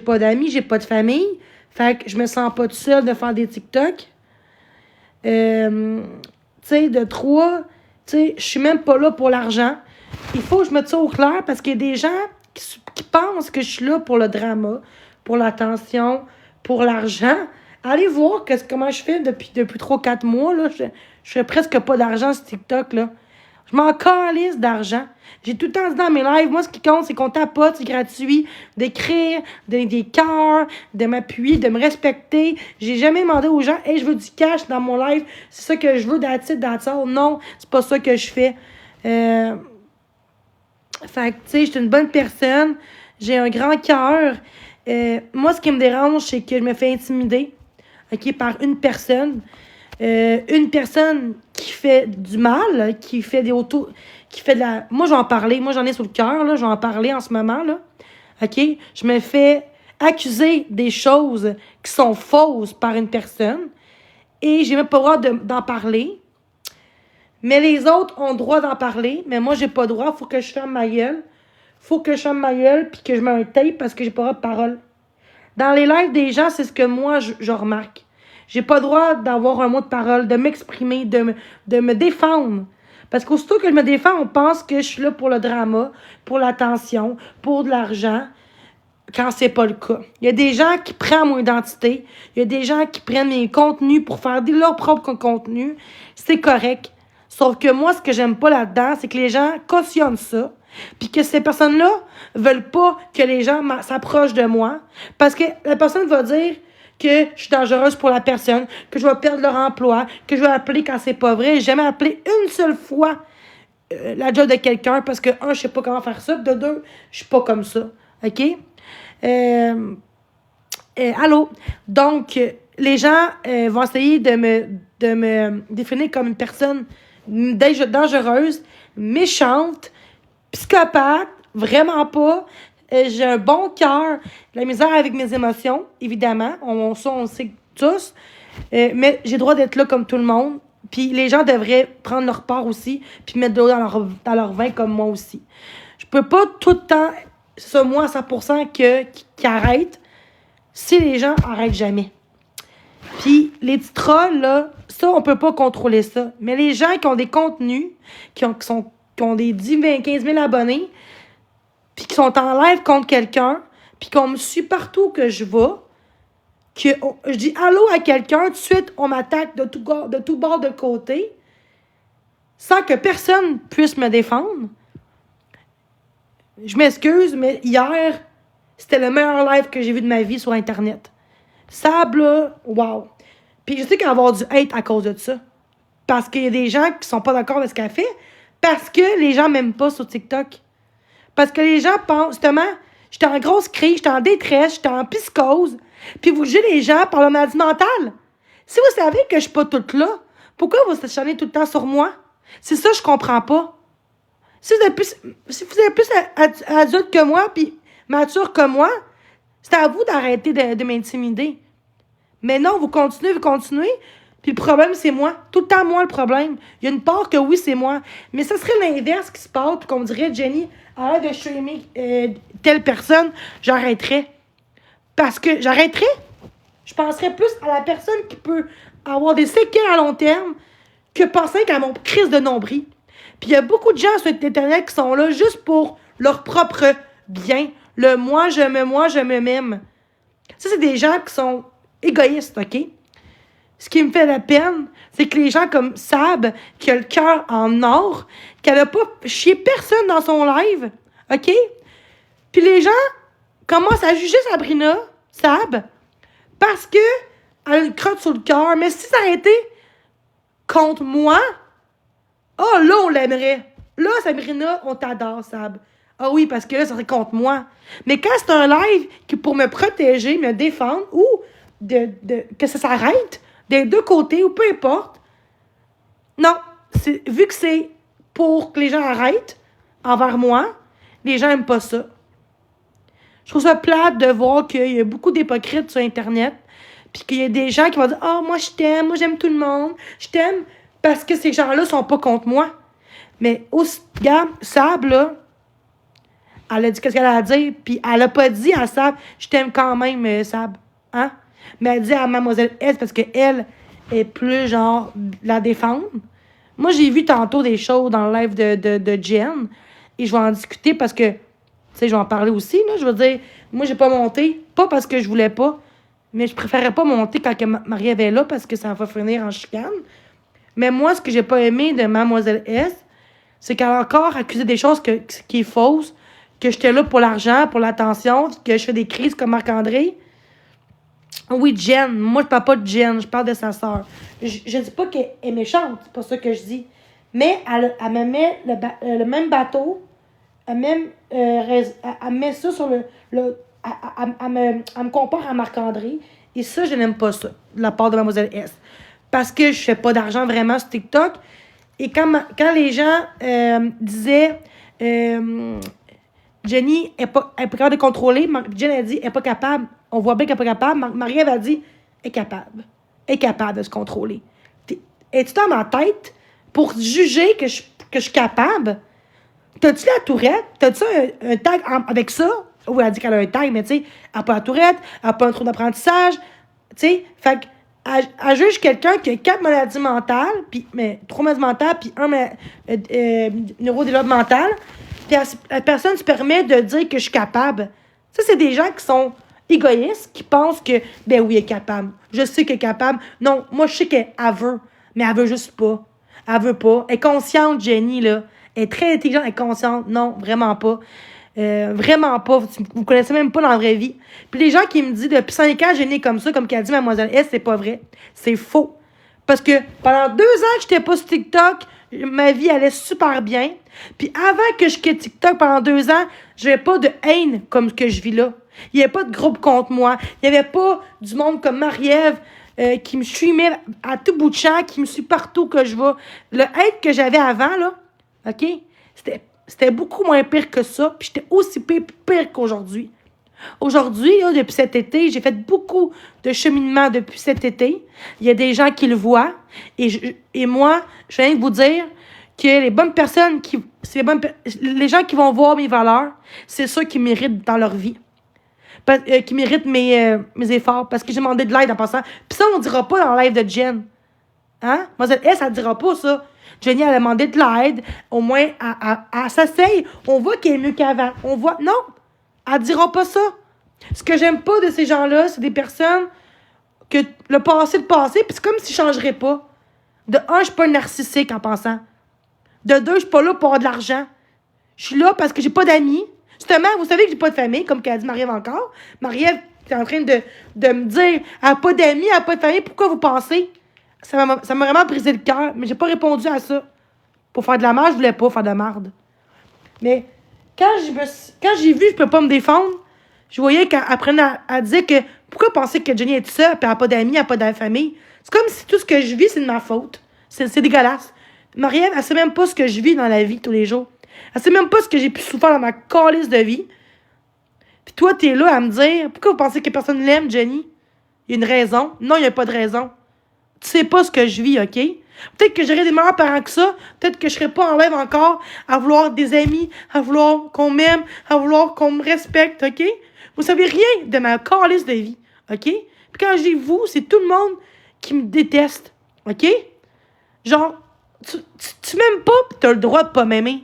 pas d'amis, j'ai pas de famille. Fait que je me sens pas toute seule de faire des TikTok. Tu sais, de 3, tu sais, je suis même pas là pour l'argent. Il faut que je mette ça au clair parce qu'il y a des gens qui pensent que je suis là pour le drama, pour l'attention, pour l'argent. Allez voir comment je fais depuis 3-4 mois. Là. Je fais presque pas d'argent sur TikTok. Là. Je m'en calisse d'argent. J'ai tout le temps dit dans mes lives, moi, ce qui compte, c'est qu'on tapote, c'est gratuit, d'écrire, donner des cœurs, de m'appuyer, de me respecter. J'ai jamais demandé aux gens, hey, je veux du cash dans mon live, c'est ça que je veux, that's it. Non, c'est pas ça que je fais. Fait que, tu sais, je suis une bonne personne, j'ai un grand cœur. Moi, ce qui me dérange, c'est que je me fais intimider, OK, par une personne. Une personne qui fait du mal, qui fait de la... Moi, je vais en parler. Moi, j'en ai sur le cœur, là. Je vais en parler en ce moment, là. OK? Je me fais accuser des choses qui sont fausses par une personne et j'ai même pas le droit d'en parler. Mais les autres ont le droit d'en parler, mais moi, j'ai pas le droit. Faut que je ferme ma gueule. Faut que je ferme ma gueule puis que je mets un tape parce que j'ai pas le droit de parole. Dans les lives des gens, c'est ce que moi, je remarque. J'ai pas le droit d'avoir un mot de parole, de m'exprimer, de me défendre. Parce qu'aussitôt que je me défends, on pense que je suis là pour le drama, pour l'attention, pour de l'argent, quand c'est pas le cas. Il y a des gens qui prennent mon identité, il y a des gens qui prennent mes contenus pour faire leur propre contenu. C'est correct. Sauf que moi, ce que j'aime pas là-dedans, c'est que les gens cautionnent ça, puis que ces personnes-là veulent pas que les gens s'approchent de moi, parce que la personne va dire que je suis dangereuse pour la personne, que je vais perdre leur emploi, que je vais appeler quand c'est pas vrai. J'ai jamais appelé une seule fois la job de quelqu'un parce que, un, je sais pas comment faire ça, de deux, je suis pas comme ça. OK? Allô? Donc, les gens vont essayer de me définir comme une personne dangereuse, méchante, psychopathe, vraiment pas. J'ai un bon cœur, la misère avec mes émotions, évidemment. On le sait tous. Mais j'ai le droit d'être là comme tout le monde. Puis les gens devraient prendre leur part aussi, puis mettre de l'eau dans leur vin comme moi aussi. Je peux pas tout le temps, c'est moi à 100% qui arrête si les gens arrêtent jamais. Puis les petits trolls, là, ça, on peut pas contrôler ça. Mais les gens qui ont des contenus, qui ont des 10, 20, 15 000 abonnés, puis qui sont en live contre quelqu'un, puis qu'on me suit partout que je vais, je dis allô à quelqu'un, tout de suite, on m'attaque de tout bord de côté, sans que personne puisse me défendre. Je m'excuse, mais hier, c'était le meilleur live que j'ai vu de ma vie sur Internet. Sab, là, wow. Puis je sais qu'il va y avoir du hate à cause de ça. Parce qu'il y a des gens qui sont pas d'accord avec ce qu'elle fait, parce que les gens m'aiment pas sur TikTok. Parce que les gens pensent, justement, j'étais en grosse crise, j'étais en détresse, j'étais en psychose. Puis vous jugez les gens par leur maladie mentale. Si vous savez que je suis pas toute là, pourquoi vous s'acharnez tout le temps sur moi? C'est ça que je comprends pas. Si vous êtes plus adulte que moi, puis mature que moi, c'est à vous d'arrêter de m'intimider. Mais non, vous continuez, puis le problème, c'est moi. Tout le temps, moi, le problème. Il y a une part que oui, c'est moi. Mais ça serait l'inverse qui se passe, puis qu'on me dirait, Jenny, arrête de streamer telle personne, j'arrêterais. Parce que j'arrêterais. Je penserais plus à la personne qui peut avoir des séquelles à long terme que penser à mon crise de nombril. Puis il y a beaucoup de gens sur Internet qui sont là juste pour leur propre bien. Le moi, je me m'aime. Ça, c'est des gens qui sont égoïstes, OK? Ce qui me fait la peine, c'est que les gens comme Sab, qui a le cœur en or, qu'elle n'a pas chié personne dans son live, OK? Puis les gens commencent à juger Sabrina, Sab, parce que elle a une crotte sur le cœur. Mais si ça a été contre moi, là, on l'aimerait. Là, Sabrina, on t'adore, Sab. Ah oui, parce que là, ça serait contre moi. Mais quand c'est un live qui pour me protéger, me défendre, ou que ça s'arrête, des deux côtés, ou peu importe, non. Vu que c'est pour que les gens arrêtent envers moi, les gens n'aiment pas ça. Je trouve ça plate de voir qu'il y a beaucoup d'hypocrites sur Internet, puis qu'il y a des gens qui vont dire « Ah, moi, je t'aime, moi, j'aime tout le monde, je t'aime parce que ces gens-là sont pas contre moi. » Mais, regarde, Sab, là, Elle a dit qu'est-ce qu'elle a à dire, puis elle a pas dit à Sab, je t'aime quand même, Sab. Hein? Mais elle dit à Mademoiselle S parce qu'elle est plus genre la défendre. Moi, j'ai vu tantôt des choses dans le live de Jen, et je vais en discuter parce que, tu sais, je vais en parler aussi, là. Je veux dire, moi, j'ai pas monté, pas parce que je voulais pas, mais je préférais pas monter quand Marie-Ève est là parce que ça va finir en chicane. Mais moi, ce que j'ai pas aimé de Mademoiselle S, c'est qu'elle a encore accusé des choses qui est fausses, que j'étais là pour l'argent, pour l'attention, que je fais des crises comme Marc-André. Oui, Jen. Moi, je parle pas de Jen, je parle de sa sœur. Je dis pas qu'elle est méchante, c'est pas ça que je dis. Mais elle me met le même bateau, elle met ça sur elle me compare à Marc-André. Et ça, je n'aime pas ça, de la part de Mademoiselle S. Parce que je fais pas d'argent vraiment sur TikTok. Et quand les gens disaient Jenny est pas capable de contrôler, Jen a dit elle est pas capable. On voit bien qu'elle n'est pas capable. Marie-Ève a dit elle est capable. Elle est capable de se contrôler. Es-tu dans ma tête pour juger que je suis capable? T'as-tu la tourette? T'as-tu un tag avec ça? Oui, elle dit qu'elle a un tag, mais tu sais, elle n'a pas la tourette, elle n'a pas un trou d'apprentissage. Tu sais, fait qu'elle juge quelqu'un qui a 4 maladies mentales, mais 3 maladies mentales, puis un neurodéveloppemental. Puis la personne se permet de dire que je suis capable. Ça, c'est des gens qui sont égoïstes, qui pensent que, ben oui, elle est capable. Je sais qu'elle est capable. Non, moi, je sais qu'elle veut, mais elle veut juste pas. Elle veut pas. Elle est consciente, Jenny, là. Elle est très intelligente, elle est consciente. Non, vraiment pas. Vraiment pas. Vous connaissez même pas dans la vraie vie. Puis les gens qui me disent, depuis 5 ans, j'ai né comme ça, comme qu'a dit Mademoiselle S, c'est pas vrai. C'est faux. Parce que pendant 2 ans que j'étais pas sur TikTok, ma vie allait super bien. Puis avant que je quitte TikTok pendant 2 ans, j'avais pas de haine comme ce que je vis là. Il n'y avait pas de groupe contre moi. Il n'y avait pas du monde comme Marie-Ève qui me streamait à tout bout de champ, qui me suit partout que je vais. Le hate que j'avais avant, là, OK? C'était beaucoup moins pire que ça. Puis j'étais aussi pire qu'aujourd'hui. Aujourd'hui, là, depuis cet été, j'ai fait beaucoup de cheminement depuis cet été. Il y a des gens qui le voient. Et moi, je viens de vous dire que les bonnes personnes, les gens qui vont voir mes valeurs, c'est ceux qui méritent dans leur vie. Qui méritent mes efforts. Parce que j'ai demandé de l'aide en passant. Puis ça, on ne dira pas dans le live de Jen. Hein? Mademoiselle S, elle ne dira pas ça. Jenny, elle a demandé de l'aide. Au moins, elle s'essaye. On voit qu'elle est mieux qu'avant. On voit... Non! Elle ne dira pas ça. Ce que j'aime pas de ces gens-là, c'est des personnes que le passé, puis c'est comme s'ils ne changeraient pas. De un, je suis pas un narcissique en pensant. De deux, je suis pas là pour avoir de l'argent. Je suis là parce que j'ai pas d'amis. Justement, vous savez que j'ai pas de famille, comme qu'a dit Marie-Ève encore. Marie-Ève est en train de me dire elle n'a pas d'amis, elle n'a pas de famille. Pourquoi vous pensez? Ça m'a vraiment brisé le cœur, mais j'ai pas répondu à ça. Pour faire de la merde, je voulais pas faire de merde. Mais quand j'ai vu que je peux pas me défendre, je voyais qu'elle apprenait à dire que pourquoi penser que Jenny est seule, puis elle n'a pas d'amis, elle n'a pas de famille? C'est comme si tout ce que je vis, c'est de ma faute. C'est dégueulasse. Marie-Ève, elle sait même pas ce que je vis dans la vie tous les jours. Elle sait même pas ce que j'ai pu souffrir dans ma calice de vie. Puis toi, t'es là à me dire pourquoi vous pensez que personne l'aime, Jenny? Il y a une raison. Non, il n'y a pas de raison. Tu sais pas ce que je vis, OK? Peut-être que j'aurais des meilleurs parents que ça. Peut-être que je serais pas en rêve encore à vouloir des amis, à vouloir qu'on m'aime, à vouloir qu'on me respecte, OK? Vous savez rien de ma calice de vie, OK? Puis quand je dis vous, c'est tout le monde qui me déteste, OK? Genre, tu m'aimes pas pis t'as le droit de pas m'aimer.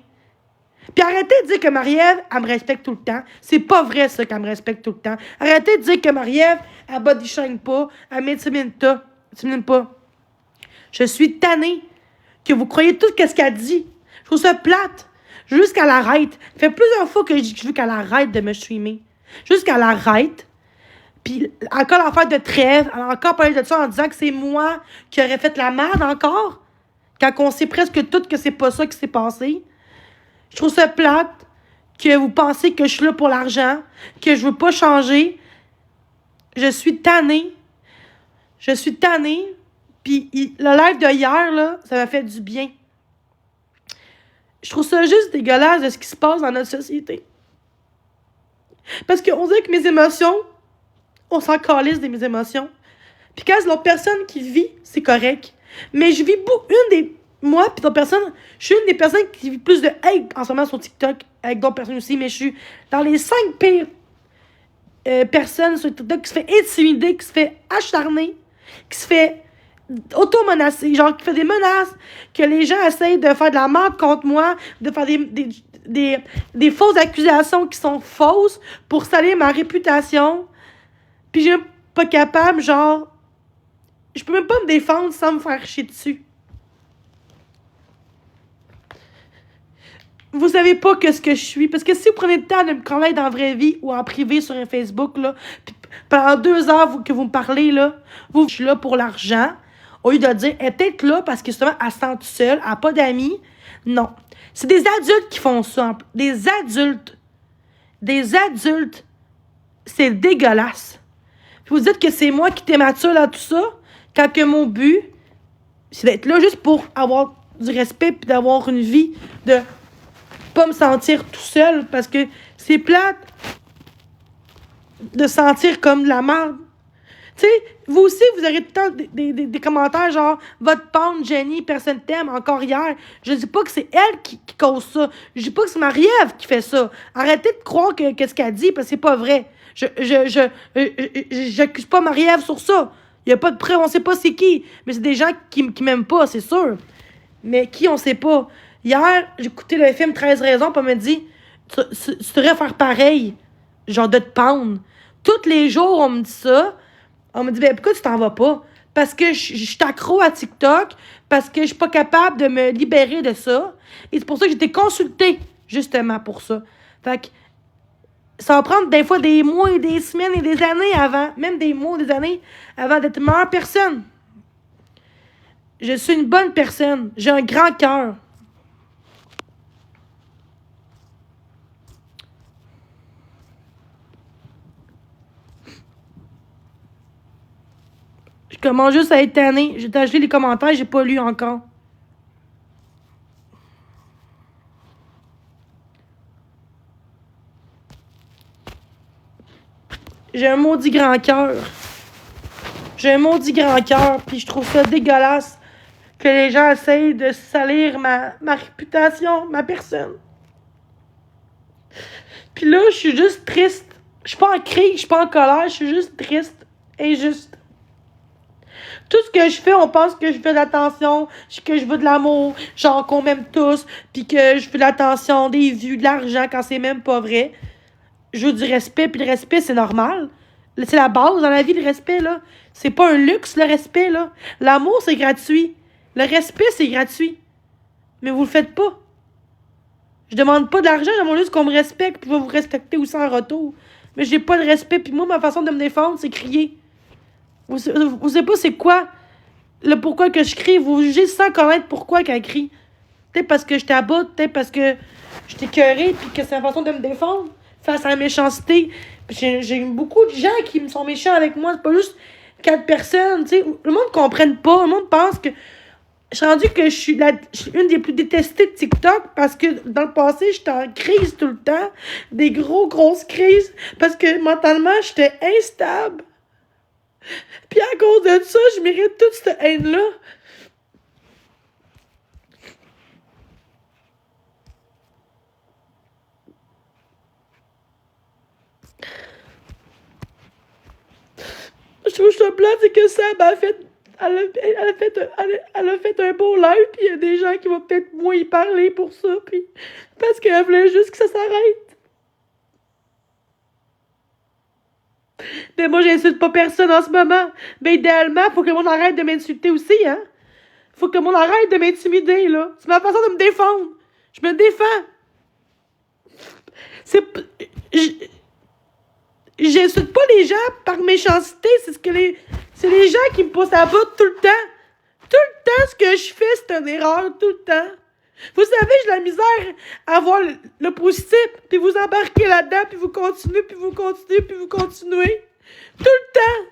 Puis arrêtez de dire que Marie-Ève, elle me respecte tout le temps. C'est pas vrai, ça, qu'elle me respecte tout le temps. Arrêtez de dire que Marie-Ève, elle body shine pas, elle m'intimide pas. Je suis tannée que vous croyez tout ce qu'elle dit. Je trouve ça plate. Juste qu'elle arrête. Ça fait plusieurs fois que je dis que je veux qu'elle arrête de me streamer. Juste qu'elle arrête. Puis encore l'affaire de trêve. Elle a encore parlé de ça en disant que c'est moi qui aurais fait la merde encore. Quand on sait presque tout que c'est pas ça qui s'est passé. Je trouve ça plate que vous pensez que je suis là pour l'argent, que je veux pas changer. Je suis tannée. Puis le live de hier, là, ça m'a fait du bien. Je trouve ça juste dégueulasse de ce qui se passe dans notre société. Parce qu'on dirait que mes émotions, on s'en calisse de mes émotions. Puis quand c'est l'autre personne qui vit, c'est correct. Mais je vis une des moi, puis d'autres personnes, je suis une des personnes qui vit plus de hate en ce moment sur TikTok, avec d'autres personnes aussi, mais je suis dans les 5 pires personnes sur TikTok qui se fait intimider, qui se fait acharner, qui se fait auto-menacer, genre qui fait des menaces, que les gens essayent de faire de la merde contre moi, de faire des fausses accusations qui sont fausses pour salir ma réputation. Puis je suis pas capable, genre, je peux même pas me défendre sans me faire chier dessus. Vous savez pas que ce que je suis. Parce que si vous prenez le temps de me connaître dans la vraie vie ou en privé sur un Facebook, là, pis pendant 2 heures que vous me parlez, là, je suis là pour l'argent. Au lieu de dire, elle est peut-être là parce que justement, elle se sent toute seule, elle n'a pas d'amis. Non. C'est des adultes qui font ça. Des adultes. Des adultes. C'est dégueulasse. Puis vous dites que c'est moi qui t'émature là, tout ça, quand que mon but, c'est d'être là juste pour avoir du respect puis d'avoir une vie de pas me sentir tout seul parce que c'est plate de sentir comme de la merde. Tu sais, vous aussi, vous aurez tout le temps des commentaires genre votre pente, Jenny, personne t'aime, encore hier. Je dis pas que c'est elle qui cause ça. Je dis pas que c'est Marie-Ève qui fait ça. Arrêtez de croire que ce qu'elle dit parce que c'est pas vrai. J'accuse pas Marie-Ève sur ça. Il y a pas de preuve, on sait pas c'est qui. Mais c'est des gens qui m'aiment pas, c'est sûr. Mais qui, on sait pas. Hier, j'ai écouté le film 13 raisons, puis on m'a dit tu devrais faire pareil, genre de te pendre. Tous les jours, on me dit ça. On me dit, ben pourquoi tu t'en vas pas? Parce que je suis accro à TikTok, parce que je suis pas capable de me libérer de ça. Et c'est pour ça que j'ai été consultée, justement, pour ça. Fait que ça va prendre des fois des mois et des semaines et des années avant, même des mois et des années, avant d'être une meilleure personne. Je suis une bonne personne. J'ai un grand cœur. Je commence juste à être tannée. J'ai acheté les commentaires, j'ai pas lu encore. J'ai un maudit grand cœur. J'ai un maudit grand cœur, puis je trouve ça dégueulasse que les gens essayent de salir ma réputation, ma personne. Puis là, je suis juste triste. Je suis pas en crise, je suis pas en colère, je suis juste triste. Injuste. Tout ce que je fais, on pense que je fais de l'attention, que je veux de l'amour, genre qu'on m'aime tous, puis que je fais de l'attention, des vues, de l'argent, quand c'est même pas vrai. Je veux du respect, puis le respect, c'est normal. C'est la base dans la vie, le respect, là. C'est pas un luxe, le respect, là. L'amour, c'est gratuit. Le respect, c'est gratuit. Mais vous le faites pas. Je demande pas de l'argent, je demande juste qu'on me respecte, puis je vais vous respecter aussi en retour. Mais j'ai pas de respect, puis moi, ma façon de me défendre, c'est crier. Vous savez pas c'est quoi le pourquoi que je crie. Vous jugez sans connaître pourquoi qu'elle crie. Peut-être parce que je t'aboute, peut-être parce que je t'ai écœurée, puis que c'est la façon de me défendre face à la méchanceté. J'ai beaucoup de gens qui me sont méchants avec moi. C'est pas juste 4 personnes, tu sais. Le monde ne comprenne pas. Le monde pense que je suis rendue que je suis une des plus détestées de TikTok parce que dans le passé, j'étais en crise tout le temps. Des grosses crises. Parce que mentalement, j'étais instable. Puis à cause de ça, je mérite toute cette haine-là. Je trouve ça plate, c'est que Sam a fait... Elle a fait un beau live, puis il y a des gens qui vont peut-être moins y parler pour ça, puis parce qu'elle voulait juste que ça s'arrête. Mais moi, j'insulte pas personne en ce moment. Mais idéalement, faut que le monde arrête de m'insulter aussi, hein. Faut que le monde arrête de m'intimider, là. C'est ma façon de me défendre. Je me défends. C'est... J'insulte pas les gens par méchanceté. C'est les gens qui me poussent à bout tout le temps. Tout le temps, ce que je fais, c'est une erreur. Tout le temps. Vous savez, j'ai la misère à voir le positif, puis vous embarquez là-dedans, puis vous continuez, puis vous continuez, puis vous continuez. Tout le temps.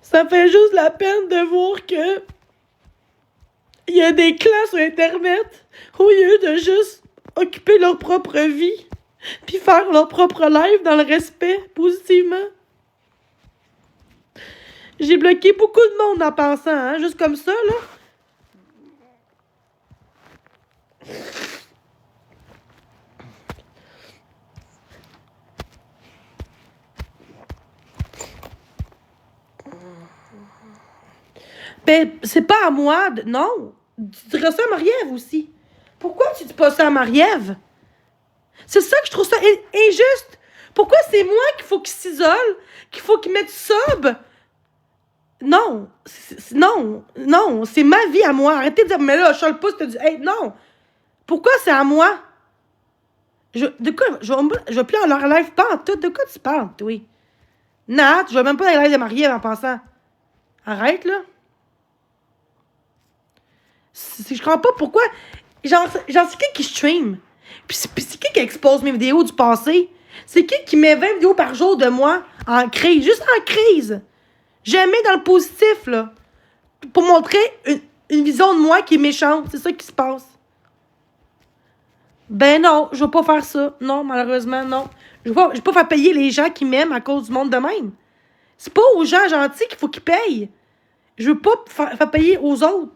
Ça fait juste la peine de voir que il y a des clans sur Internet où il y a eu de juste occuper leur propre vie puis faire leur propre live dans le respect, positivement. J'ai bloqué beaucoup de monde en pensant, hein, juste comme ça, là. Ben, c'est pas à moi de... Non, tu dirais ça à Marie-Ève aussi. Pourquoi tu dis pas ça à Marie-Ève? C'est ça que je trouve ça injuste. Pourquoi c'est moi qu'il faut qu'il s'isole, qu'il faut qu'il mette sub? Non, non, c'est ma vie à moi. Arrêtez de dire, mais là, Charles Pouce, t'as dit, hey, non. Pourquoi c'est à moi? De quoi? Je vais plus en leur live, pas en tout. De quoi tu parles, toi? Nat, je vais même pas dans les lives de Marie-Ève en pensant. Arrête, là. Je comprends pas pourquoi. Genre c'est qui stream? Puis c'est qui expose mes vidéos du passé? C'est qui met 20 vidéos par jour de moi en crise? Juste en crise. Jamais dans le positif, là. Pour montrer une vision de moi qui est méchante. C'est ça qui se passe. Ben non, je vais pas faire ça. Non, malheureusement, non. Je vais pas faire payer les gens qui m'aiment à cause du monde de même. C'est pas aux gens gentils qu'il faut qu'ils payent. Je veux pas faire payer aux autres.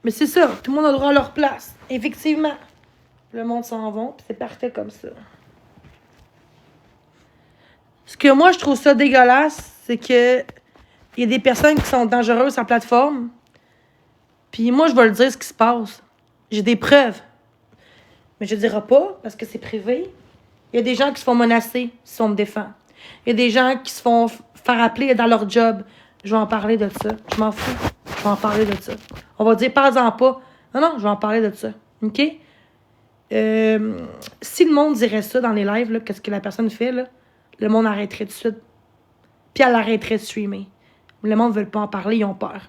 Mais c'est ça, tout le monde a droit à leur place. Effectivement. Le monde s'en va, puis c'est parfait comme ça. Ce que moi, je trouve ça dégueulasse, c'est que il y a des personnes qui sont dangereuses sur la plateforme. Puis moi, je vais le dire ce qui se passe. J'ai des preuves. Mais je ne dirai pas, parce que c'est privé. Il y a des gens qui se font menacer si on me défend. Il y a des gens qui se font faire appeler dans leur job. Je vais en parler de ça. Je m'en fous. Je vais en parler de ça. On va dire, parle-en pas. Non, je vais en parler de ça. OK? Si le monde dirait ça dans les lives, là, qu'est-ce que la personne fait, là, le monde arrêterait tout de suite. Puis elle arrêterait de streamer. Le monde ne veut pas en parler, ils ont peur.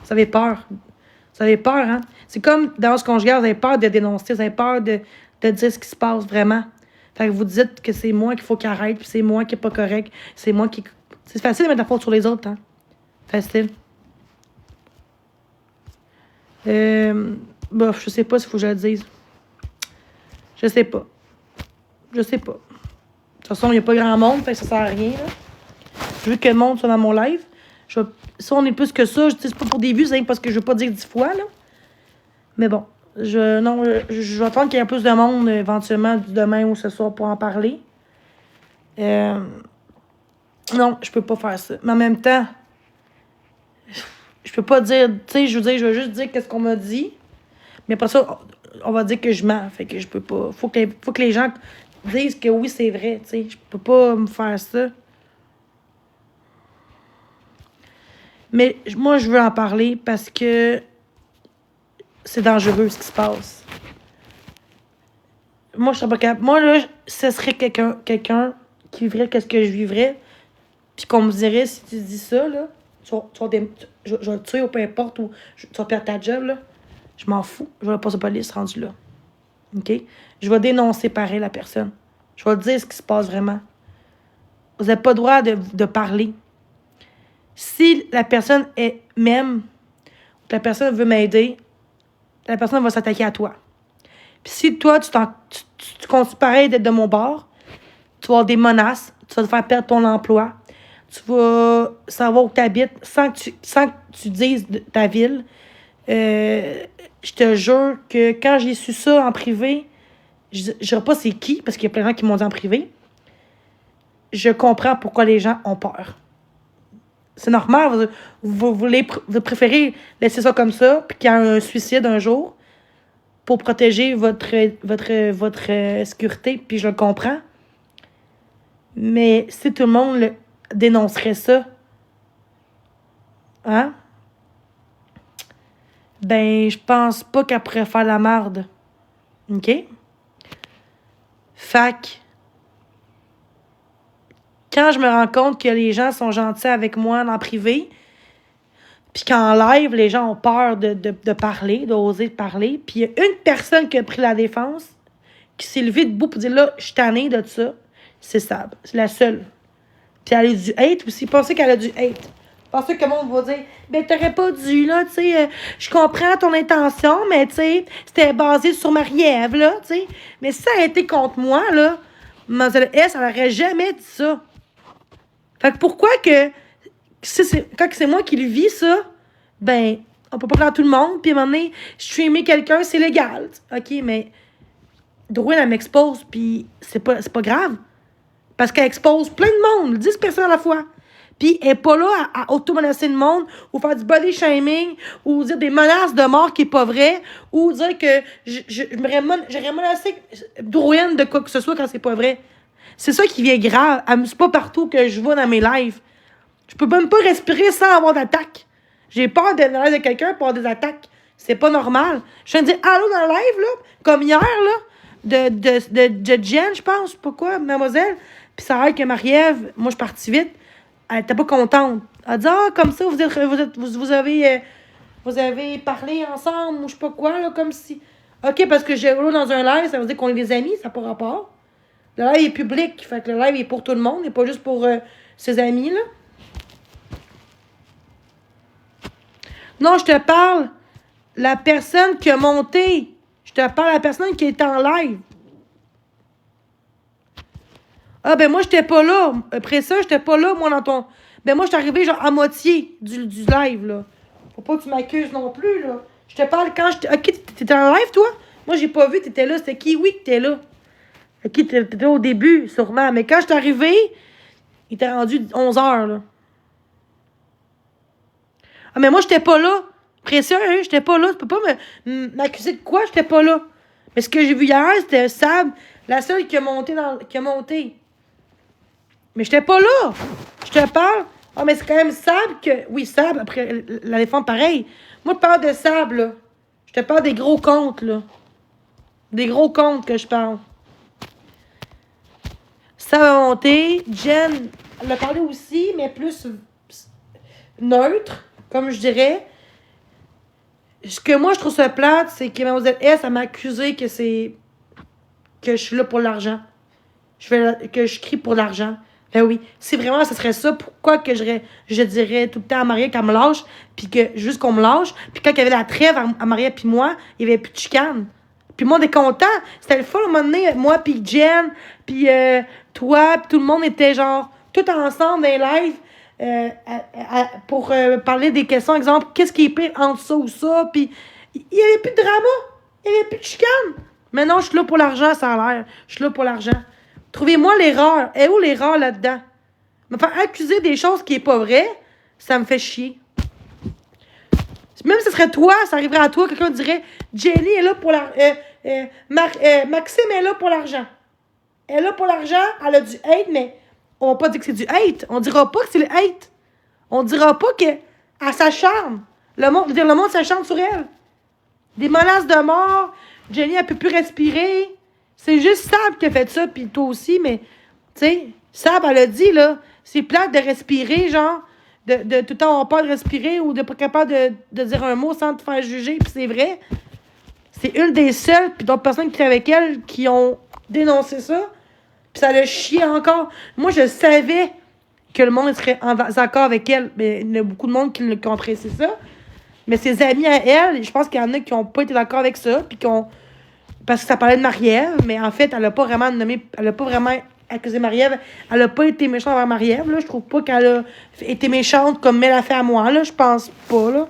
Vous avez peur. Vous avez peur, hein? C'est comme dans ce conjugal, vous avez peur de dénoncer, vous avez peur de dire ce qui se passe vraiment. Fait que vous dites que c'est moi qu'il faut qu'il arrête, puis c'est moi qui est pas correct, c'est moi qui... C'est facile de mettre la faute sur les autres, hein? Facile. Bof, je sais pas s'il faut que je le dise. Je sais pas. De toute façon, il n'y a pas grand monde, fait que ça sert à rien, là. Je veux que le monde soit dans mon live. Si on est plus que ça, je dis pas pour des vues, c'est parce que je veux pas dire 10 fois, là. Mais bon, je vais attendre qu'il y ait plus de monde éventuellement demain ou ce soir pour en parler. Non, je peux pas faire ça. Mais en même temps, je peux pas dire, tu sais, je veux juste dire qu'est-ce qu'on m'a dit. Mais après ça, on va dire que je mens. Fait que je peux pas. Faut que les gens disent que oui, c'est vrai, tu sais. Je peux pas me faire ça. Mais moi, je veux en parler parce que c'est dangereux ce qui se passe. Moi, je serais pas capable. Moi, là, ce serait quelqu'un qui vivrait qu'est-ce que je vivrais. Puis qu'on me dirait, si tu dis ça, là, je vais te tuer ou peu importe, ou tu vas perdre ta job, là. Je m'en fous. Je vais passer la police rendu là. OK? Je vais dénoncer pareil la personne. Je vais dire ce qui se passe vraiment. Vous n'avez pas le droit de parler. Si la personne m'aime, la personne veut m'aider, la personne va s'attaquer à toi. Puis si toi, tu continues pareil d'être de mon bord, tu vas avoir des menaces, tu vas te faire perdre ton emploi, tu vas savoir où tu habites sans que tu dises ta ville. Je te jure que quand j'ai su ça en privé, je ne dirais pas c'est qui, parce qu'il y a plein de gens qui m'ont dit en privé, je comprends pourquoi les gens ont peur. C'est normal, vous préférez laisser ça comme ça, puis qu'il y a un suicide un jour, pour protéger votre sécurité, puis je le comprends. Mais si tout le monde dénoncerait ça, hein? Ben, je pense pas qu'elle pourrait faire la marde. OK? Fac. Quand je me rends compte que les gens sont gentils avec moi en privé, puis qu'en live, les gens ont peur de parler, d'oser parler, puis il y a une personne qui a pris la défense, qui s'est levée debout pour dire là, je suis tannée de ça, c'est Sab. C'est la seule. Puis elle a du hate aussi. Pensez qu'elle a du hate. Parce que le monde va dire, ben, t'aurais pas dû, là, tu sais, je comprends ton intention, mais, tu sais, c'était basé sur Marie-Ève, là, tu sais. Mais si ça a été contre moi, là, Mademoiselle S, elle aurait jamais dit ça. Fait que pourquoi que, quand c'est moi qui le vis, ça, ben, on peut pas faire tout le monde, puis à un moment donné, streamer quelqu'un, c'est légal. OK, mais Drouin, elle m'expose, puis c'est pas grave. Parce qu'elle expose plein de monde, 10 personnes à la fois. Puis elle n'est pas là à auto-menacer le monde, ou faire du body shaming, ou dire des menaces de mort qui n'est pas vrai, ou dire que j'aurais menacé Drouin de quoi que ce soit quand c'est pas vrai. C'est ça qui vient grave. Elle me suit pas partout que je vais dans mes lives. Je peux même pas respirer sans avoir d'attaque. J'ai peur d'être dans l'aise de quelqu'un pour avoir des attaques. C'est pas normal. Je viens de dire allô dans le live, là, comme hier, là, de Jen, je pense, pourquoi, mademoiselle. Puis ça a l'air que Marie-Ève, moi, je suis partie vite, elle était pas contente. Elle a dit, ah, comme ça, vous avez parlé ensemble, ou je sais pas quoi, là, comme si. OK, parce que j'ai allô dans un live, ça veut dire qu'on est des amis, ça n'a pas rapport. Le live est public, fait que le live est pour tout le monde, et pas juste pour ses amis, là. Non, je te parle la personne qui a monté. Je te parle la personne qui est en live. Ah, ben moi, j'étais pas là. Après ça, j'étais pas là, moi, dans ton. Ben moi, je suis arrivée genre à moitié du live, là. Faut pas que tu m'accuses non plus, là. Je te parle quand je. Ok, t'étais en live, toi? Moi, j'ai pas vu, t'étais là. C'était qui? Oui, t'étais là. Ok, t'étais au début, sûrement. Mais quand je suis arrivée, il était rendu 11 heures, là. Ah, mais moi, j'étais pas là. Précieux, hein, j'étais pas là. Tu peux pas m'accuser de quoi? J'étais pas là. Mais ce que j'ai vu hier, c'était Sab, la seule qui a monté qui a monté. Mais j'étais pas là. Je te parle. Ah, mais c'est quand même Sab que. Oui, Sab, après, la défense, pareil. Moi, je parle de Sab, là. Je te parle des gros comptes, là. Des gros comptes que je parle. Sab a monté. Jen, elle a parlé aussi, mais plus neutre, comme je dirais. Ce que moi, je trouve ça plate, c'est que Mademoiselle S, elle m'a accusé que c'est. Que je suis là pour l'argent. Que je crie pour l'argent. Ben oui. Si vraiment ce serait ça, pourquoi que je dirais tout le temps à Maria qu'elle me lâche, puis que juste qu'on me lâche, puis quand il y avait la trêve à Maria puis moi, il n'y avait plus de chicane. Puis moi, on est content. C'était le fun, à un moment donné, moi puis Jen, puis toi, puis tout le monde était genre, tout ensemble dans les lives, pour parler des questions, exemple, qu'est-ce qui est pire entre ça ou ça, puis il n'y avait plus de drama, il n'y avait plus de chicane. Mais non, je suis là pour l'argent, ça a l'air. Je suis là pour l'argent. Trouvez-moi l'erreur. Et où l'erreur là-dedans? Me faire accuser des choses qui n'est pas vrai, ça me fait chier. Même si ce serait toi, ça arriverait à toi, quelqu'un dirait Jenny est là pour l'argent. Maxime est là pour l'argent. Elle est là pour l'argent, elle a du hate, mais on va pas dire que c'est du hate. On dira pas que c'est le hate. On dira pas qu'elle s'acharne. Le monde s'acharne sur elle. Des menaces de mort. Jenny, elle peut plus respirer. C'est juste Sab qui a fait ça, puis toi aussi, mais, tu sais, Sab, elle a dit, là, c'est plate de respirer, genre, de tout le temps avoir peur de respirer ou de pas capable de dire un mot sans te faire juger, puis c'est vrai. C'est une des seules, puis d'autres personnes qui étaient avec elle, qui ont dénoncé ça, puis ça l'a chié encore. Moi, je savais que le monde serait en accord avec elle, mais il y a beaucoup de monde qui ont apprécié ça. Mais ses amis à elle, je pense qu'il y en a qui n'ont pas été d'accord avec ça, puis qui ont. Parce que ça parlait de Marie-Ève, mais en fait, elle n'a pas vraiment nommé. Elle n'a pas vraiment accusé Marie-Ève. Elle n'a pas été méchante envers Marie-Ève, là. Je trouve pas qu'elle a été méchante comme elle a fait à moi, là. Je pense pas, là.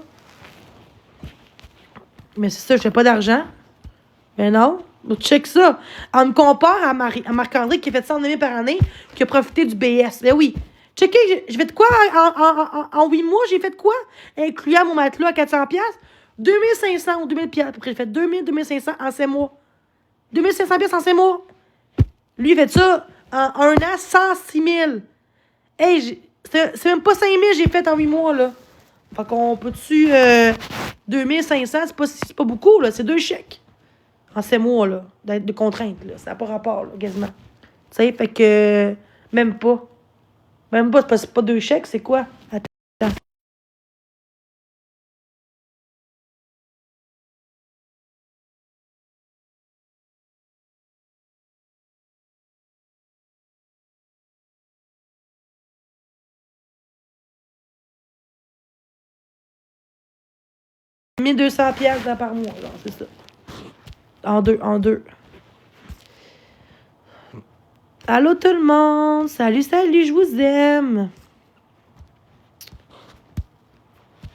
Mais c'est ça, je n'ai pas d'argent. Mais non. Check ça. On me compare à Marc-André qui a fait 100 000 par année, qui a profité du BS. Ben oui. Checkez, je fais de quoi en 8 mois? J'ai fait de quoi? Incluant mon matelas à 400$. 2500 ou 2000$. À peu près, j'ai fait 2500 en 5 mois. 2500$ en 5 mois. Lui, il fait ça en un an, 106 000. Hey, c'est même pas 5 000 que j'ai fait en 8 mois, là. Fait qu'on peut-tu. 2500, c'est pas beaucoup, là. C'est 2 chèques. En 7 mois, là. De contraintes, là. Ça n'a pas rapport, là, quasiment. Tu sais, fait que. Même pas. Même pas, c'est pas 2 chèques, c'est quoi? Attends. 1200 piastres par mois, genre, c'est ça. En deux. Allô tout le monde! Salut, je vous aime!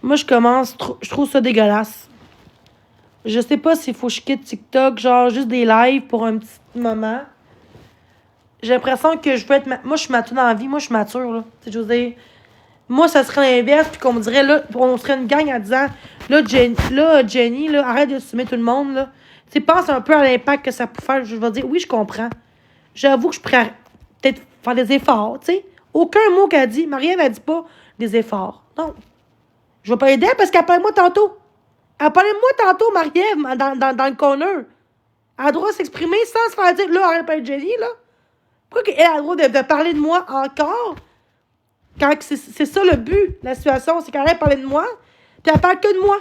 Moi, je trouve ça dégueulasse. Je sais pas s'il faut que je quitte TikTok, genre juste des lives pour un petit moment. J'ai l'impression que je veux être... Moi, je suis mature dans la vie, moi, je suis mature, là. Tu sais, je veux dire... Moi, ça serait l'inverse, puis qu'on me dirait, là, on serait une gang en disant, Jenny, là, arrête de soumettre tout le monde, là. Tu sais, pense un peu à l'impact que ça peut faire. Je vais dire, oui, je comprends. J'avoue que je pourrais peut-être faire des efforts, tu sais. Aucun mot qu'elle dit. Marie-Ève, elle dit pas des efforts. Non. Je vais pas aider parce qu'elle parlait de moi tantôt. Elle parlait de moi tantôt, Marie-Ève, dans le corner. Elle a le droit de s'exprimer sans se faire dire, là, arrête pas de Jenny, là. Pourquoi qu'elle a le droit de parler de moi encore? Quand c'est ça le but, la situation, c'est qu'elle arrête de parler de moi, puis elle parle que de moi.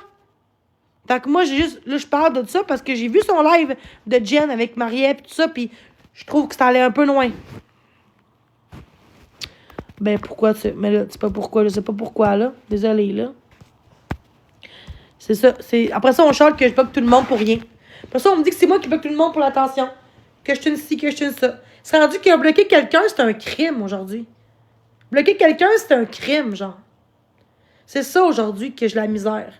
Fait que moi, là, je parle de ça parce que j'ai vu son live de Jen avec Marie-Ève et tout ça, puis je trouve que ça allait un peu loin. Ben, pourquoi tu... Mais là, c'est pas pourquoi, je sais pas pourquoi, là. Désolée, là. C'est ça. Après ça, on chante que je bloque tout le monde pour rien. Après ça, on me dit que c'est moi qui bloque tout le monde pour l'attention. Que je suis une ci, que je suis une ça. C'est rendu que bloquer quelqu'un, c'est un crime aujourd'hui. Bloquer quelqu'un, c'est un crime, genre. C'est ça aujourd'hui que j'ai la misère.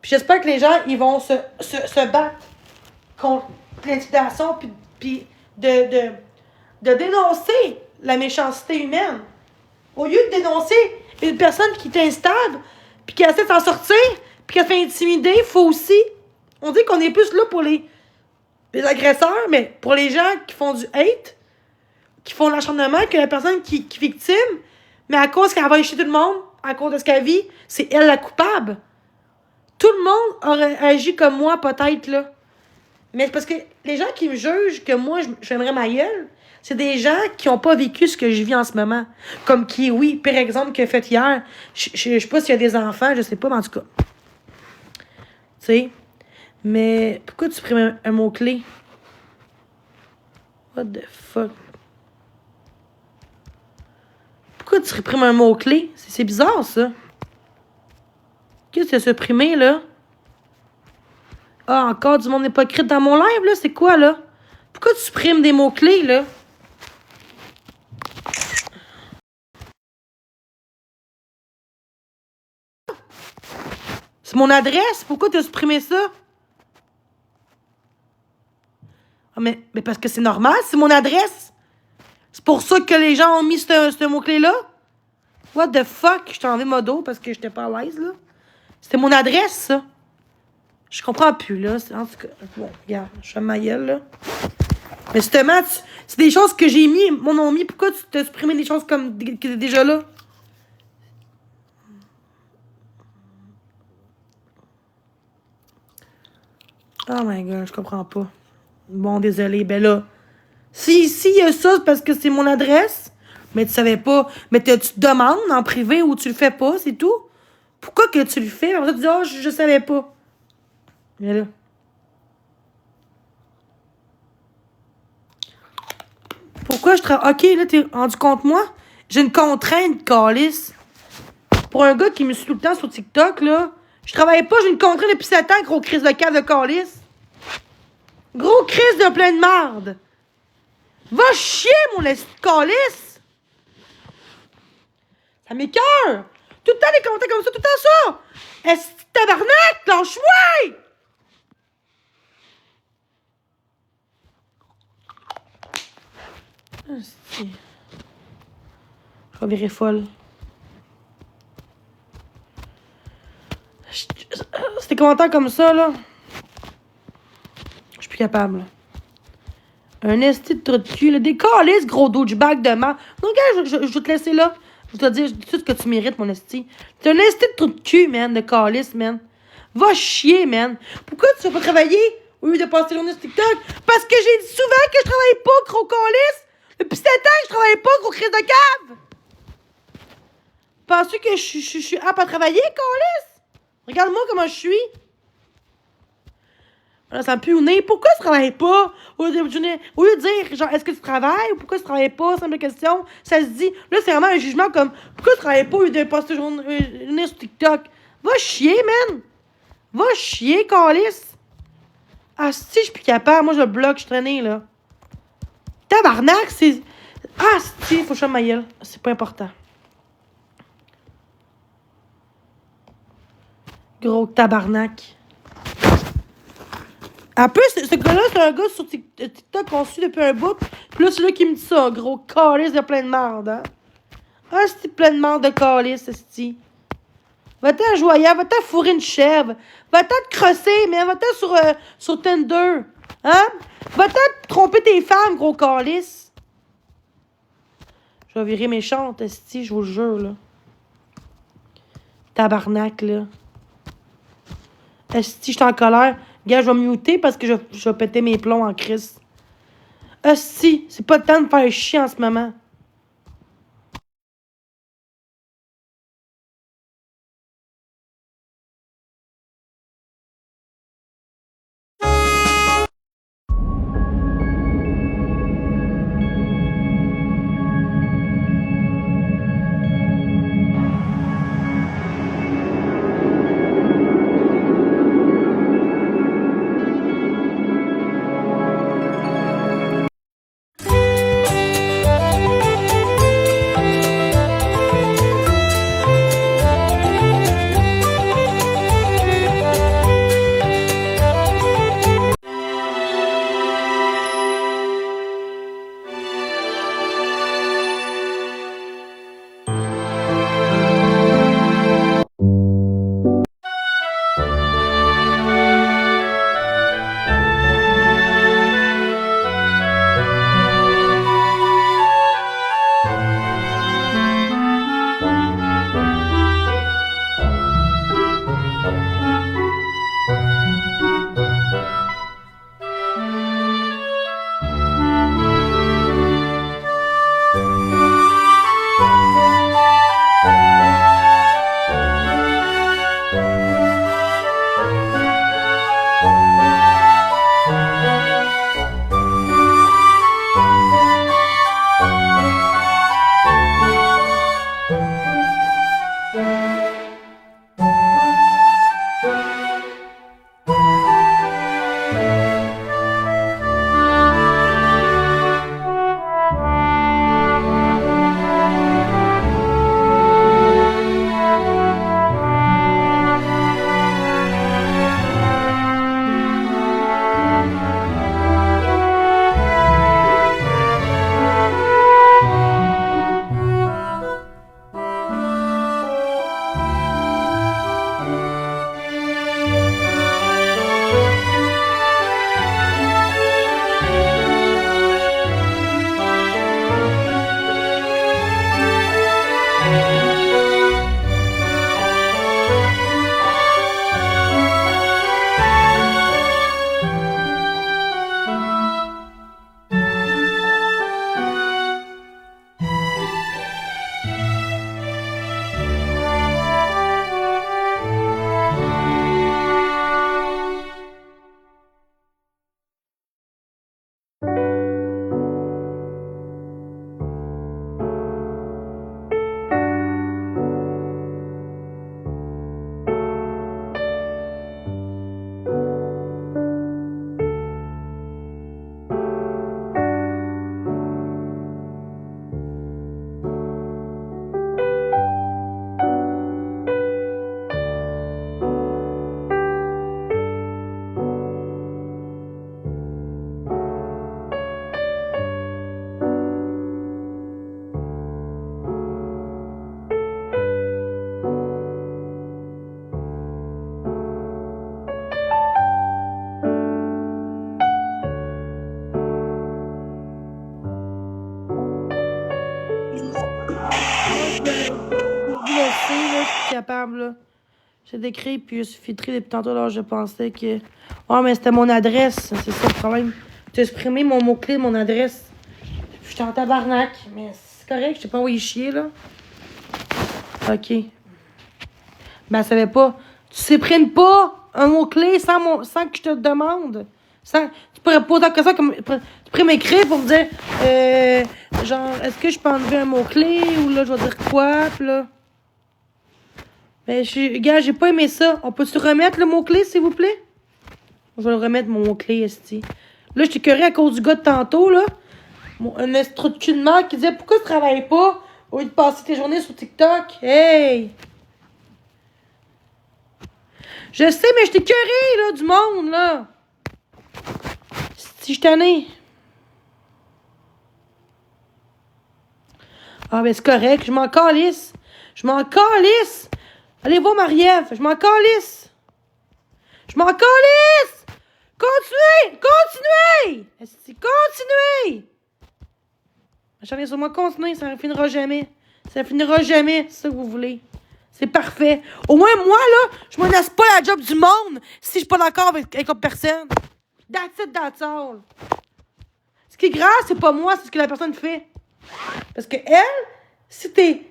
Puis j'espère que les gens, ils vont se battre contre l'intimidation, puis de dénoncer la méchanceté humaine. Au lieu de dénoncer une personne qui est instable, puis qui essaie de s'en sortir, puis qui a fait intimider, il faut aussi... On dit qu'on est plus là pour les agresseurs, mais pour les gens qui font du hate, qui font l'acharnement, que la personne qui est victime, mais à cause qu'elle va échouer tout le monde, à cause de ce qu'elle vit, c'est elle la coupable. Tout le monde aurait agi comme moi, peut-être, là. Mais c'est parce que les gens qui me jugent que moi, j'aimerais ma gueule, c'est des gens qui n'ont pas vécu ce que je vis en ce moment. Comme Kiwi, par exemple, qui a fait hier. Je sais pas s'il y a des enfants, je sais pas, mais en tout cas. Tu sais. Mais pourquoi tu supprimes un mot-clé? What the fuck? Pourquoi tu supprimes un mot-clé? C'est bizarre, ça. Qu'est-ce que tu as supprimé, là? Ah, encore du monde hypocrite dans mon live, là? C'est quoi, là? Pourquoi tu supprimes des mots-clés, là? C'est mon adresse? Pourquoi tu as supprimé ça? Ah, mais parce que c'est normal, c'est mon adresse. C'est pour ça que les gens ont mis ce mot-clé-là? What the fuck? Je t'ai enlevé mon dos parce que j'étais pas à l'aise, là. C'était mon adresse, ça. Je comprends plus, là. En tout cas, bon, regarde, je fais ma gueule, là. Mais justement, c'est des choses que j'ai mis, mon nom mis. Pourquoi tu t'as supprimé des choses comme qui étaient déjà là? Oh my god, je comprends pas. Bon, désolé, ben là. Si y a ça, c'est parce que c'est mon adresse. Mais tu savais pas. Mais tu te demandes en privé ou tu le fais pas, c'est tout. Pourquoi que tu le fais? Après, tu dis, oh, je savais pas. Mais là. Pourquoi je travaille. Ok, là, t'es rendu compte, moi? J'ai une contrainte, calice. Pour un gars qui me suit tout le temps sur TikTok, là. Je travaillais pas, j'ai une contrainte depuis 7 ans, gros crise de cave de calice. Gros crise de plein de marde. Va chier, mon calice. Ça m'écoeure. Tout le temps des commentaires comme ça, tout le temps ça. Est-ce que tabarnak, lâche-moi! Je vais virer folle. C'est des commentaires comme ça, là. Je suis plus capable, là. Un esti de trou de cul, là. Des calices, gros douchebag de marde. Non, regarde, je vais te laisser là. Je vais te dire tout ce que tu mérites, mon esti. T'es un esti de trou de cul, man, de calice, man. Va chier, man. Pourquoi tu vas pas travailler au lieu de passer la journée sur TikTok? Parce que j'ai dit souvent que je travaillais pas, gros calice. Depuis 7 ans que je travaillais pas, gros crise de cave. Penses-tu que je suis apte à travailler, calice? Regarde-moi comment je suis. Alors, ça me pue au nez. Pourquoi tu travailles pas? Au lieu de dire, genre, est-ce que tu travailles ou pourquoi tu travailles pas? Simple question. Ça se dit. Là, c'est vraiment un jugement comme, pourquoi tu travailles pas au lieu de passer une journée sur TikTok? Va chier, man. Va chier, calice! Ah, si, je suis plus capable. Moi, je bloque, je suis traînée, là. Tabarnak, c'est... Ah, si, faut que je fasse ma gueule. C'est pas important. Gros tabarnak. En plus, ce gars-là, c'est un gars sur TikTok qu'on suit depuis un bout. Puis là, c'est là qui me dit ça, gros calice de plein de merde, hein. Ah, c'est plein de merde de calice, c'est. Va-t'en joyeux, va-t'en fourrer une chèvre. Va-t'en te crosser, mais va-t'en sur Tinder. Hein? Va-t'en te tromper tes femmes, gros calice. Je vais virer méchante, esti, je vous le jure, là. Tabarnak, là. Esti, je suis en colère. Gars, je vais me muter parce que je vais péter mes plombs en crise. Esti, c'est pas le temps de faire chier en ce moment. Capable, là. J'ai décrit, puis je suis filtré depuis tantôt, alors je pensais que... Oh, mais c'était mon adresse, c'est ça le problème. Tu as supprimé mon mot-clé de mon adresse. Je suis en tabarnak, mais c'est correct, je t'ai pas envoyé chier, là. OK. Ben, elle savait pas. Tu supprimes pas un mot-clé sans que je te le demande. Tu pourrais poser la question comme... Tu pourrais m'écrire pour me dire... genre, est-ce que je peux enlever un mot-clé? Ou là, je vais dire quoi? Puis là... Mais gars, j'ai pas aimé ça. On peut-tu remettre le mot-clé, s'il vous plaît? Je vais le remettre, mon mot-clé, esti. Là, j'étais curé à cause du gars de tantôt, là. Un trou de cul de merde qui disait pourquoi tu travailles pas au lieu de passer tes journées sur TikTok. Hey! Je sais, mais j'étais curé, là, du monde, là. Si je t'en ai. Ah, ben, c'est correct. Je m'en calisse. Je m'en calisse. Allez voir Marie-Ève. Je m'en calisse. Je m'en calisse. Continuez. Continuez. Continuez. J'en ai sur moi, continuez. Ça ne finira jamais. Ça ne finira jamais. C'est ça que vous voulez. C'est parfait. Au moins, moi, là, je menace pas la job du monde si je suis pas d'accord avec autre personne. That's it, that's all. Ce qui est grave, c'est pas moi, c'est ce que la personne fait. Parce que elle, si tu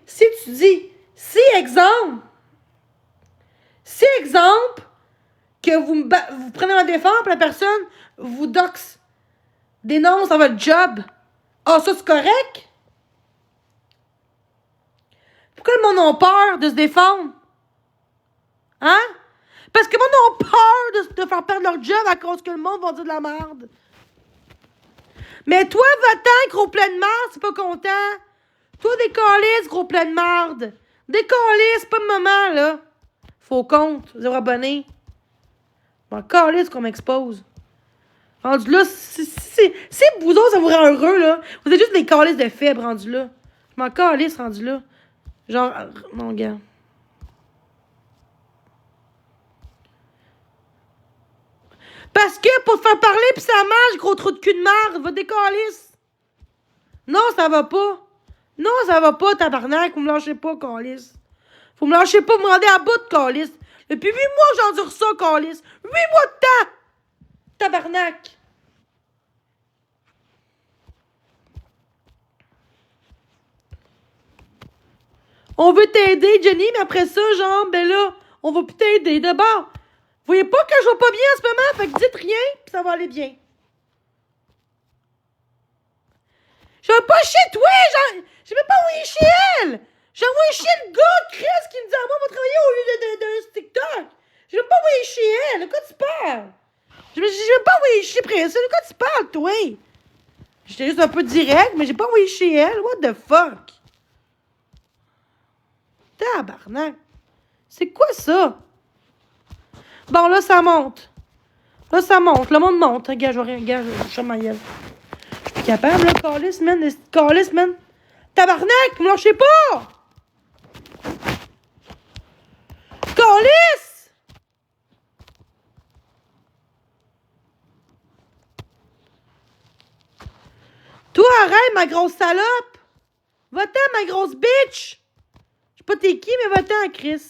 dis, si exemple, que vous prenez un défense, puis la personne vous dénonce dans votre job, ah, ça c'est correct? Pourquoi le monde a peur de se défendre? Hein? Parce que le monde a peur de faire perdre leur job à cause que le monde va dire de la merde. Mais toi, va-t'en, gros plein de merde, c'est pas content. Toi, décalisse, gros plein de merde. Décalisse, pas de moment, là. Faux compte, zéro abonné. Bon, calisse qu'on m'expose. Rendu là, si vous autres, ça vous rend heureux, là, vous êtes juste des calices de faibles, rendu là. Je m'en calisse, rendu là. Genre, mon gars. Parce que pour te faire parler pis ça marche, gros trou de cul de merde, va décalisse. Non, ça va pas. Non, ça va pas, tabarnak. Vous me lâchez pas, calice. Vous me lâchez pas, vous me rendez à bout de calice. Depuis 8 mois, j'endure ça, calice. 8 mois de temps. Tabarnak. On veut t'aider, Jenny, mais après ça, genre, ben là, on va plus t'aider. D'abord, vous voyez pas que je vais pas bien en ce moment, fait que dites rien, pis ça va aller bien. Je vais pas chez toi, genre, je vais pas envoyer chez elle. J'ai envoyé chez le gars, Chris, qui me dit, moi, on va travailler au lieu de TikTok. Je vais pas envoyer chez elle, de quoi tu parles? Je vais pas envoyer chez Princesse, de quoi tu parles, toi? J'étais juste un peu direct, mais j'ai pas envoyé chez elle, what the fuck? Tabarnak. C'est quoi ça? Bon, là, ça monte. Là, ça monte. Le monde monte. Regarde, je vais rien. Regarde, je chante ma gueule. Je suis plus capable, là, calice, man. Calice, man. Tabarnak, vous me lâchez pas! Calice! Toi, arrête, ma grosse salope! Va-t'en, ma grosse bitch! Je sais pas t'es qui, mais va-t'en, Chris.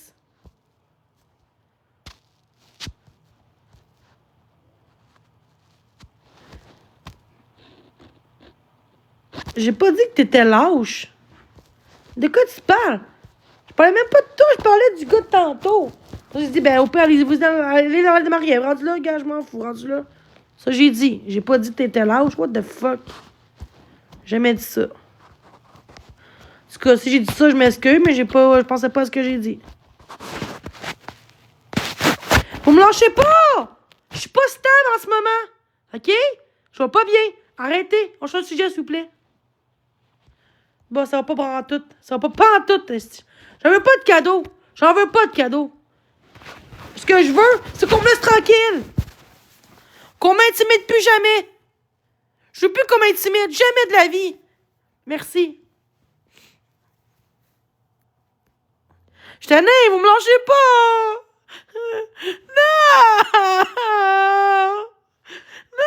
J'ai pas dit que t'étais lâche. De quoi tu parles? Je parlais même pas de toi, je parlais du gars de tantôt. J'ai dit, ben, au pire, allez dans le mariage. Rendu là, gars, je m'en fous, rendu là. Ça, j'ai dit. J'ai pas dit que t'étais lâche. What the fuck? J'ai jamais dit ça. En tout cas, si j'ai dit ça, je m'excuse, mais je pensais pas à ce que j'ai dit. Vous me lâchez pas! Je suis pas stable en ce moment. OK? Je vais pas bien. Arrêtez. On change de sujet, s'il vous plaît. Bon, ça va pas prendre tout. Ça va pas en tout. J'en veux pas de cadeau. J'en veux pas de cadeau. Ce que je veux, c'est qu'on me laisse tranquille. Qu'on m'intimide plus jamais. Je veux plus qu'on m'intimide. Jamais de la vie. Merci. Je t'en ai, vous me lâchez pas. Non! Non!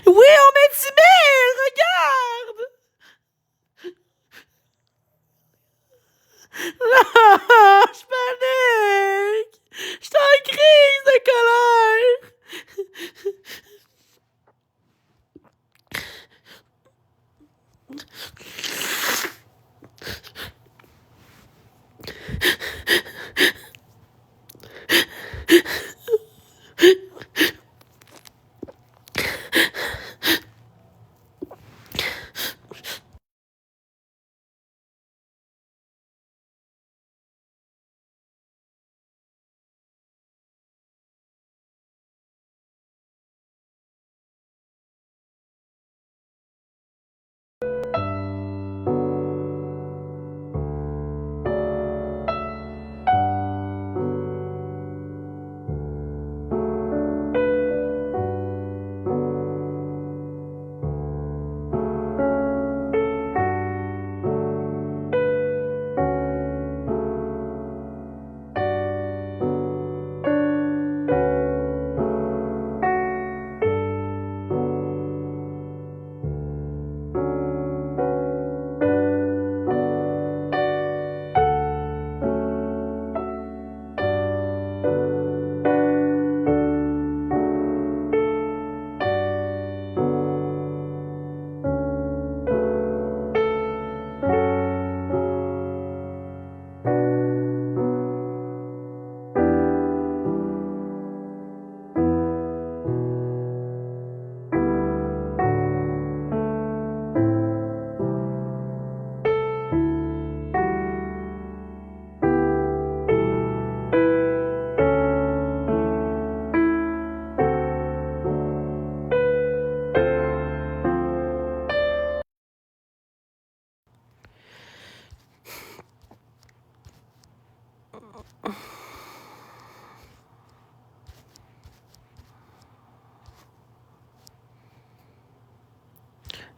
Oui, on m'intimide! Regarde!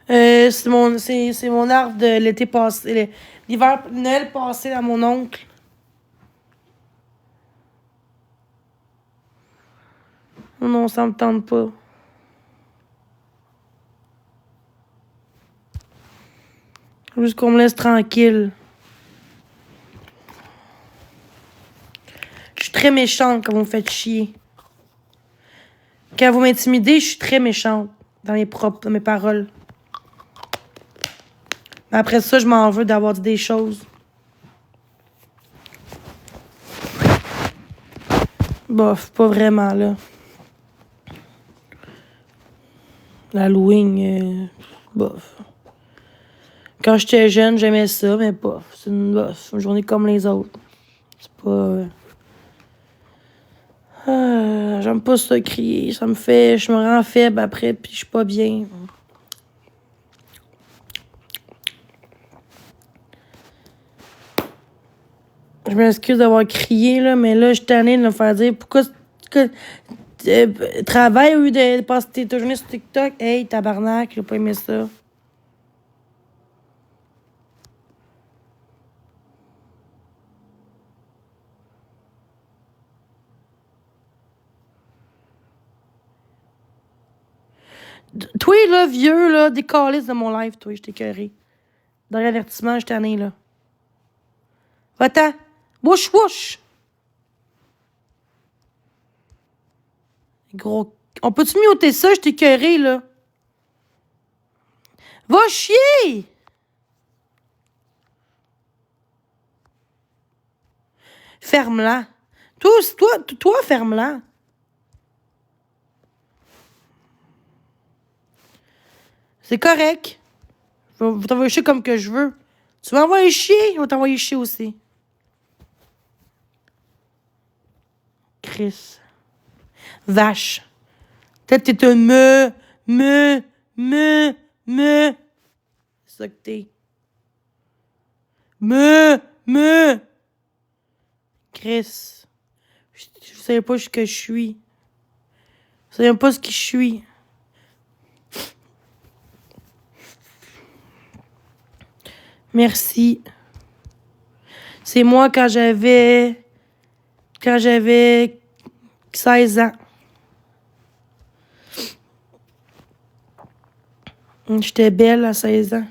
C'est mon arbre de l'été passé. L'hiver, Noël passé à mon oncle. Non, ça me tente pas. Juste qu'on me laisse tranquille. Je suis très méchante quand vous me faites chier. Quand vous m'intimidez, je suis très méchante dans mes paroles. Mais après ça, je m'en veux d'avoir dit des choses. Bof, pas vraiment, là. L'Halloween, bof. Quand j'étais jeune, j'aimais ça, mais bof. C'est une journée comme les autres. C'est pas... j'aime pas ça crier. Ça me fait... Je me rends faible après, puis je suis pas bien. Je m'excuse d'avoir crié, là, mais là, je suis tannée de me faire dire pourquoi travaille au lieu de passer ta journée sur TikTok. Hey, tabarnak, j'ai pas aimé ça. Toi, là, vieux, là, décalisse de mon live, toi, je t'ai écœuré. Dans l'avertissement, je suis tannée, là. Va-t'en. Wouch, wouch. Gros. On peut-tu muter ça? Je t'ai écœuré, là. Va chier! Ferme-la. Toi, ferme-la. C'est correct. Je vais t'envoyer chier comme que je veux. Tu vas envoyer chier, je vais t'envoyer chier aussi. Chris. Vache. Peut-être que t'es un me. C'est ça que t'es. Me. Chris. Je savais pas ce que je suis. Je savais pas ce que je suis. Merci. C'est moi quand j'avais 16 ans. J'étais belle à 16 ans.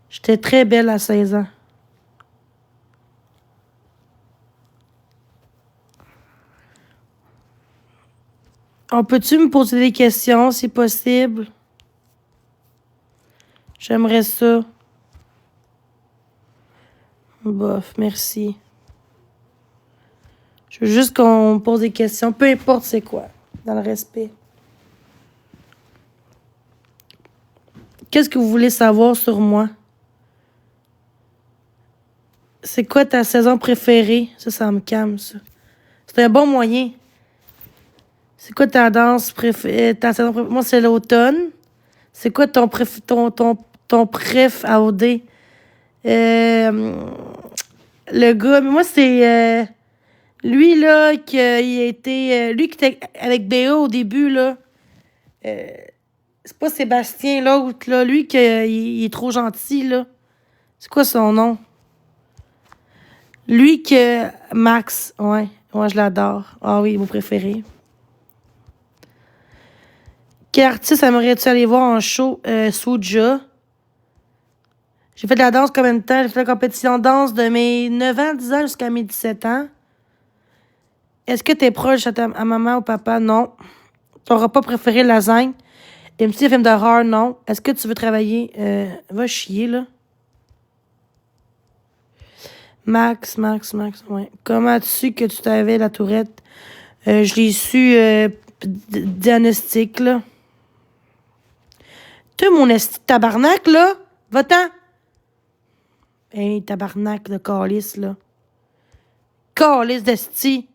J'étais très belle à 16 ans. On peut-tu me poser des questions, si possible? J'aimerais ça. Bof, merci. Je veux juste qu'on me pose des questions, peu importe c'est quoi, dans le respect. Qu'est-ce que vous voulez savoir sur moi? C'est quoi ta saison préférée? Ça me calme, ça. C'est un bon moyen. C'est quoi ta danse préférée? Ta saison préférée? Moi, c'est l'automne. C'est quoi ton préf AOD? Le gars, mais moi, c'est lui, là, qui a été... lui qui était avec BA au début, là. C'est pas Sébastien, l'autre, là. Lui, qui il est trop gentil, là. C'est quoi son nom? Lui que... Max, ouais. Moi, je l'adore. Ah oui, mon préféré. Quel artiste aimerais-tu aller voir en show? Souja. J'ai fait de la danse combien de temps? J'ai fait la compétition de danse de mes 9 ans, 10 ans jusqu'à mes 17 ans. Est-ce que t'es proche à maman ou papa? Non. Ton repas préféré, lasagne? Aimes-tu les films d'horreur? Non. Est-ce que tu veux travailler? Va chier, là. Max, ouais. Comment tu que tu t'avais la tourette? Je l'ai su diagnostic, là. Toi, mon esti de tabarnak, là, va-t'en. Hey, tabarnak de calice, là. Calice d'esti.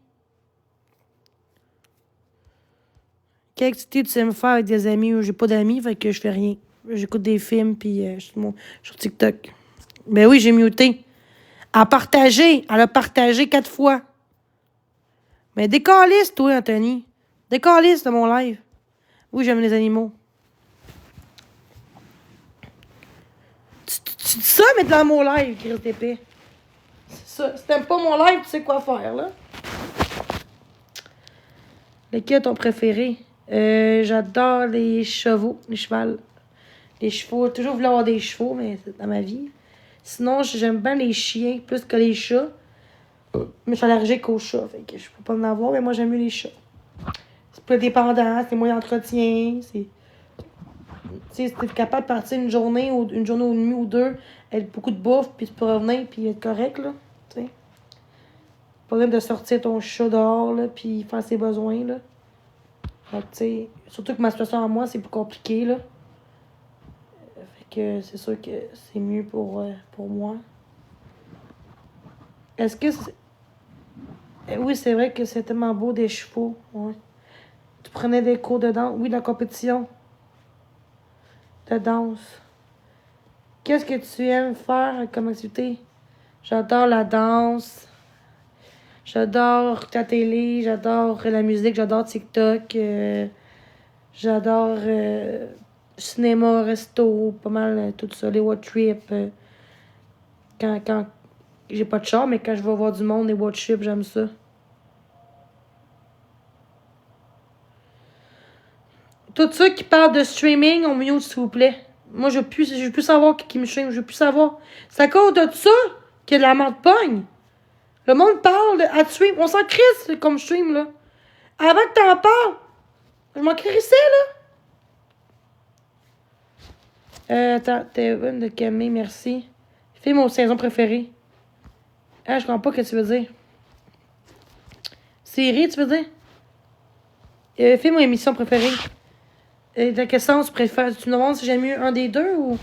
Quelle activité tu sais me faire avec des amis? J'ai pas d'amis, fait que je fais rien. J'écoute des films, puis je suis sur TikTok. Ben oui, j'ai muté. À partager. Elle a partagé 4 fois. Mais décalisse, toi, Anthony. Décalisse de mon live. Oui, j'aime les animaux. Tu dis ça, mais dans mon live, Chris d'épée. C'est ça. Si t'aimes pas mon live, tu sais quoi faire, là. Lequel est ton préféré? J'adore les chevaux, les chevals. Les chevaux. J'ai toujours voulu avoir des chevaux, mais c'est dans ma vie. Sinon, j'aime bien les chiens plus que les chats. Mais je suis allergique aux chats, fait que je peux pas en avoir, mais moi j'aime mieux les chats. C'est plus dépendant, c'est moins d'entretien, c'est... Tu sais, si t'es capable de partir une journée ou une nuit ou deux, avec beaucoup de bouffe, puis tu peux revenir, puis être correct, là, tu sais. Pas besoin de sortir ton chat dehors, là, puis faire ses besoins, là. Fait que, tu sais, surtout que ma situation à moi, c'est plus compliqué, là. Fait que c'est sûr que c'est mieux pour moi. Est-ce que c'est... Oui, c'est vrai que c'est tellement beau des chevaux, ouais. Tu prenais des cours de danse, oui, de la compétition de danse. Qu'est-ce que tu aimes faire comme activité? J'adore la danse. J'adore la télé. J'adore la musique. J'adore TikTok. J'adore cinéma, resto. Pas mal tout ça. Les road trips. Quand j'ai pas de char, mais quand je vais voir du monde, les road trips, j'aime ça. Tout ça qui parle de streaming, on mute, s'il vous plaît. Moi, je veux plus savoir qui me stream. Je veux plus savoir. C'est à cause de ça que la merde pogne. Le monde parle à stream. On s'en crisse comme stream, là. Avant que t'en parles, je m'en crissais, là. Attends, t'es une de Camille, merci. Fais mon saison préférée. Ah, je comprends pas ce que tu veux dire. Série, tu veux dire? Fais mon émission préférée. Dans quel sens tu préfères? Tu me demandes si j'aime mieux un des deux ou.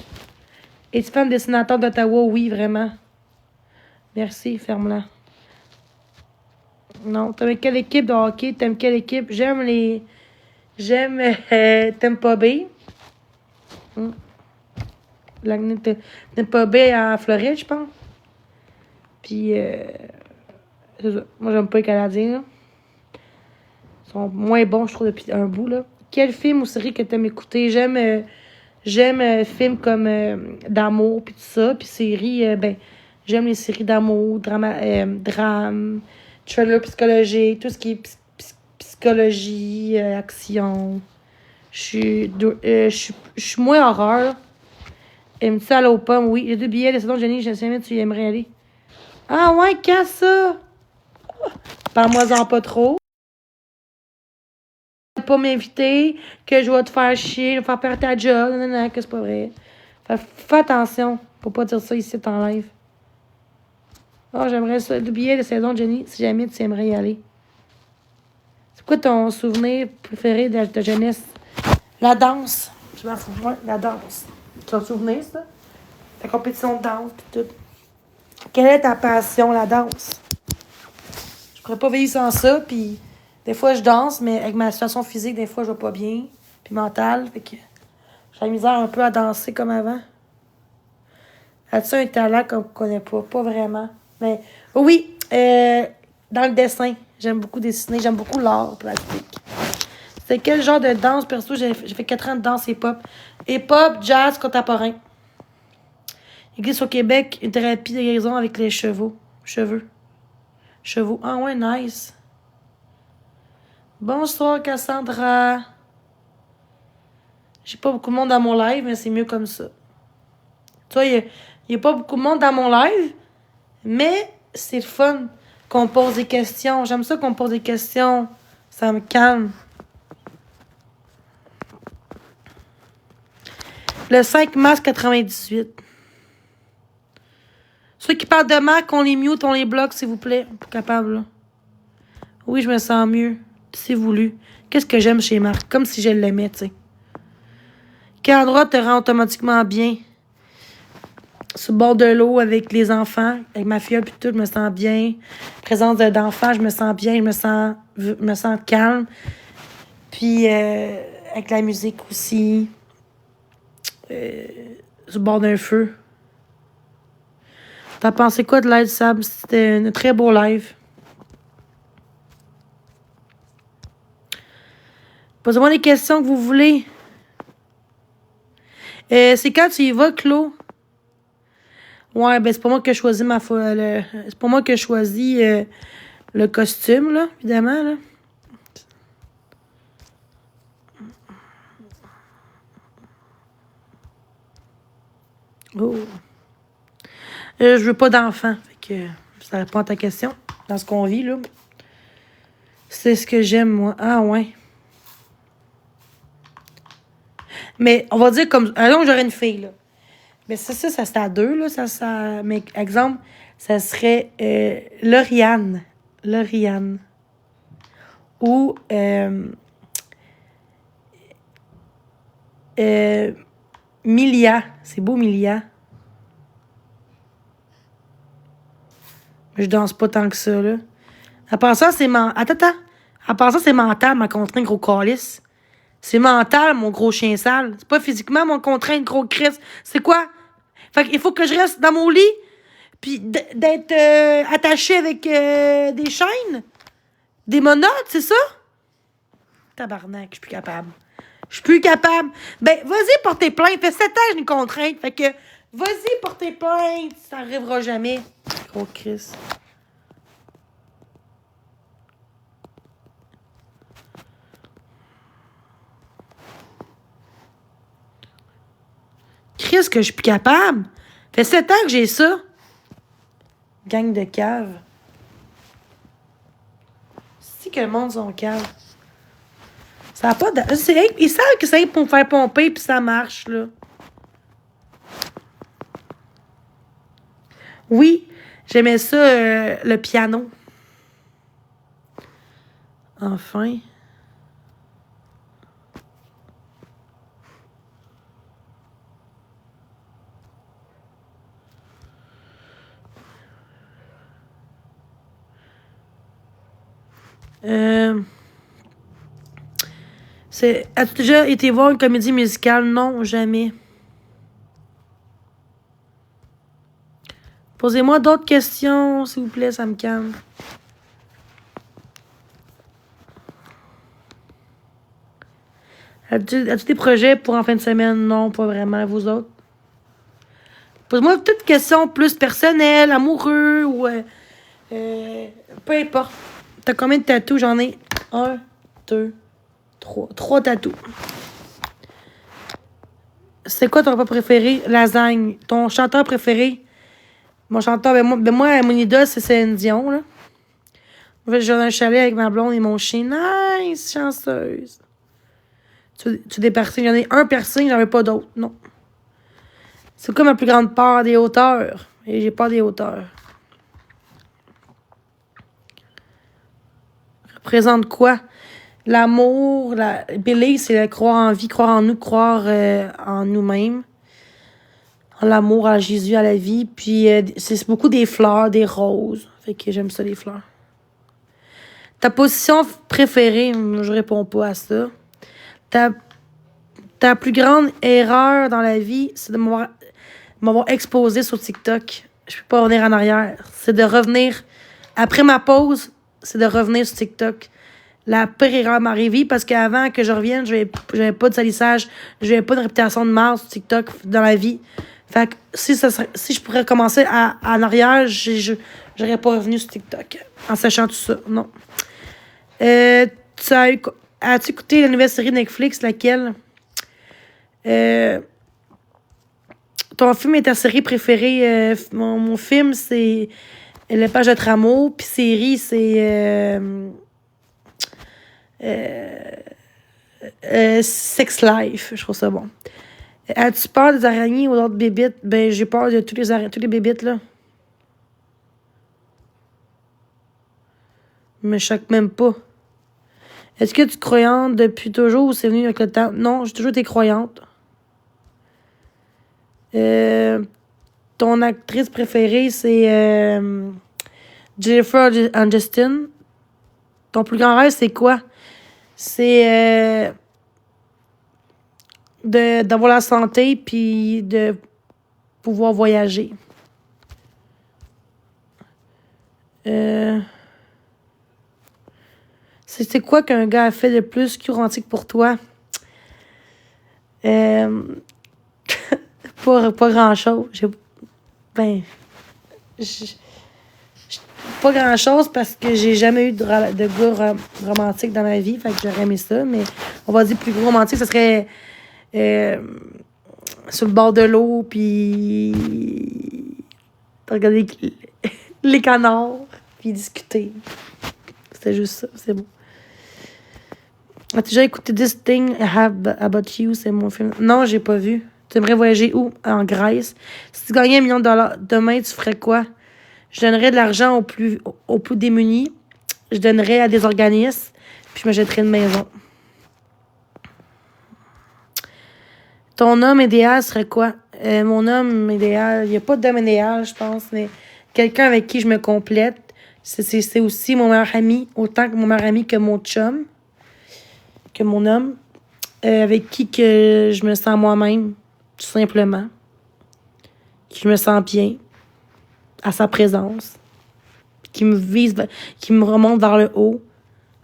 Es-tu fan des sénateurs d'Ottawa? Oui, vraiment. Merci, ferme-la. Non, t'aimes quelle équipe de hockey? T'aimes quelle équipe? J'aime Tampa Bay. Tampa Bay à Floride, je pense. Puis, c'est ça. Moi, j'aime pas les Canadiens, là. Ils sont moins bons, je trouve, depuis un bout, là. Quel film ou série que t'aimes écouter? J'aime films comme d'amour, puis tout ça. Puis séries, j'aime les séries d'amour, drame, thriller psychologique, tout ce qui est psychologie, action. Je suis moins horreur. Aimes-tu aller aux pommes? Oui. J'ai 2 billets de saison de Jenny, je sais jamais tu aimerais aller. Ah ouais, quand ça? Parle-moi-en pas trop. Pas m'inviter, que je vais te faire chier, je vais faire perdre ta job, non, que c'est pas vrai. Fais attention pour pas dire ça ici en live. Oh, j'aimerais ça. 2 billets de saison de Jenny, si jamais tu aimerais y aller. C'est quoi ton souvenir préféré de ta jeunesse? La danse. Je m'en fous. Ouais, la danse. Ton souvenir, ça? La compétition de danse, pis tout. Quelle est ta passion, la danse? Je pourrais pas vivre sans ça, puis des fois je danse, mais avec ma situation physique, des fois je vais pas bien, puis mentale, fait que j'ai la misère un peu à danser comme avant. As-tu un talent qu'on connaît pas? Pas vraiment. Mais oui, dans le dessin. J'aime beaucoup dessiner, j'aime beaucoup l'art plastique. C'est quel genre de danse, perso? J'ai fait 4 ans de danse hip-hop. Hip-hop, jazz, contemporain. Existe au Québec une thérapie de guérison avec les chevaux. Chevaux. Ah ouais, nice. Bonsoir, Cassandra. J'ai pas beaucoup de monde dans mon live, mais c'est mieux comme ça. Tu vois, il y a pas beaucoup de monde dans mon live, mais c'est le fun qu'on pose des questions. J'aime ça qu'on pose des questions. Ça me calme. Le 5 mars 98. Ceux qui parlent de Mac, on les mute, on les bloque, s'il vous plaît. On est pas capable, là. Oui, je me sens mieux. C'est voulu. Qu'est-ce que j'aime chez Marc? Comme si je l'aimais, tu sais. Quel endroit te rend automatiquement bien? Sur le bord de l'eau avec les enfants, avec ma fille puis tout, je me sens bien. Présence d'enfants, je me sens bien, je me sens calme. Puis avec la musique aussi. Sur le bord d'un feu. T'as pensé quoi de live, Sab? C'était un très beau live. Posez-moi les questions que vous voulez. C'est quand tu y vas, Claude? Ouais, ben c'est pas moi qui ai choisi c'est pas moi qui ai choisi le costume, là, évidemment, là. Oh. Je veux pas d'enfant. Fait que ça répond à ta question. Dans ce qu'on vit, là. C'est ce que j'aime, moi. Ah, ouais. Mais on va dire comme. Alors, j'aurais une fille, là. Mais ça c'est à deux, là. Mais, exemple, ça serait Lauriane. Lauriane. Ou. Milia. C'est beau, Milia. Je danse pas tant que ça, là. À part ça, c'est Attends. À part ça, c'est mental, ma contrainte, gros calice. C'est mental, mon gros chien sale. C'est pas physiquement mon contrainte, gros Chris. C'est quoi? Fait qu'il faut que je reste dans mon lit, puis d'être attaché avec des chaînes, des monotes, c'est ça? Tabarnak, je suis plus capable. Je suis plus capable. Ben, vas-y, porter plainte. Fait 7 ans, j'ai une contrainte. Fait que, vas-y, porter plainte. Ça n'arrivera jamais. Gros Chris. Chris, que je suis plus capable. Fait 7 ans que j'ai ça. Gang de cave. C'est que le monde sont cave. Ça n'a pas de... Ils savent que c'est pour me faire pomper, puis ça marche, là. Oui, j'aimais ça, le piano. Enfin. As-tu déjà été voir une comédie musicale? Non, jamais. Posez-moi d'autres questions, s'il vous plaît, ça me calme. As-tu des projets pour en fin de semaine? Non, pas vraiment, vous autres. Pose-moi toutes questions plus personnelles, amoureux ou... peu importe. T'as combien de tatous? J'en ai 1, 2, 3. 3 tatous. C'est quoi ton repas préféré? Lasagne. Ton chanteur préféré? Mon chanteur, moi, mon idole, c'est Céline Dion, là. J'ai un chalet avec ma blonde et mon chien. Nice, chanceuse. Tu des piercings. J'en ai un piercing, j'en ai pas d'autres. Non. C'est comme ma plus grande peur des hauteurs. Et j'ai peur des hauteurs. Représente quoi? L'amour, Billy, c'est croire en vie, croire en nous, croire en nous-mêmes. En l'amour, à Jésus, à la vie. Puis c'est beaucoup des fleurs, des roses. Fait que j'aime ça, les fleurs. Ta position préférée, je réponds pas à ça. Ta plus grande erreur dans la vie, c'est de m'avoir exposé sur TikTok. Je peux pas revenir en arrière. C'est de revenir, après ma pause, c'est de revenir sur TikTok. La pire erreur m'arrivait parce qu'avant que je revienne, j'avais pas de salissage, j'avais pas de réputation de marde sur TikTok dans la vie. Fait que si je pourrais commencer en arrière, j'aurais pas revenu sur TikTok en sachant tout ça. Non. As-tu écouté la nouvelle série Netflix, laquelle? Ton film et ta série préférée? Mon film, c'est Le Page de Trameau, puis série, c'est Sex Life. Je trouve ça bon. As-tu peur des araignées ou d'autres bébites? Ben, j'ai peur de tous les bébites, là. Je me choque même pas. Est-ce que tu es croyante depuis toujours ou c'est venu avec le temps? Non, j'ai toujours été croyante. Ton actrice préférée, c'est Jennifer Aniston. Ton plus grand rêve, c'est quoi? C'est d'avoir la santé puis de pouvoir voyager. C'est quoi qu'un gars a fait de plus romantique pour toi? Pas grand-chose. Ben, pas grand-chose parce que j'ai jamais eu de gars romantique dans ma vie. Fait que j'aurais aimé ça. Mais on va dire plus gros romantique, ce serait sur le bord de l'eau, puis regarder les canards, puis discuter. C'était juste ça. C'est bon. As-tu déjà écouté This Thing I Have About You? C'est mon film. Non, j'ai pas vu. Tu aimerais voyager où? En Grèce. Si tu gagnais $1 million demain, tu ferais quoi? Je donnerais de l'argent aux plus démunis. Je donnerais à des organismes. Puis je me jetterais une maison. Ton homme idéal serait quoi? Mon homme idéal, il n'y a pas d'homme idéal, je pense, mais quelqu'un avec qui je me complète. C'est aussi mon meilleur ami, autant que mon meilleur ami que mon chum, que mon homme, avec qui que je me sens moi-même, tout simplement. Qui je me sens bien à sa présence, qui me vise, qui me remonte vers le haut,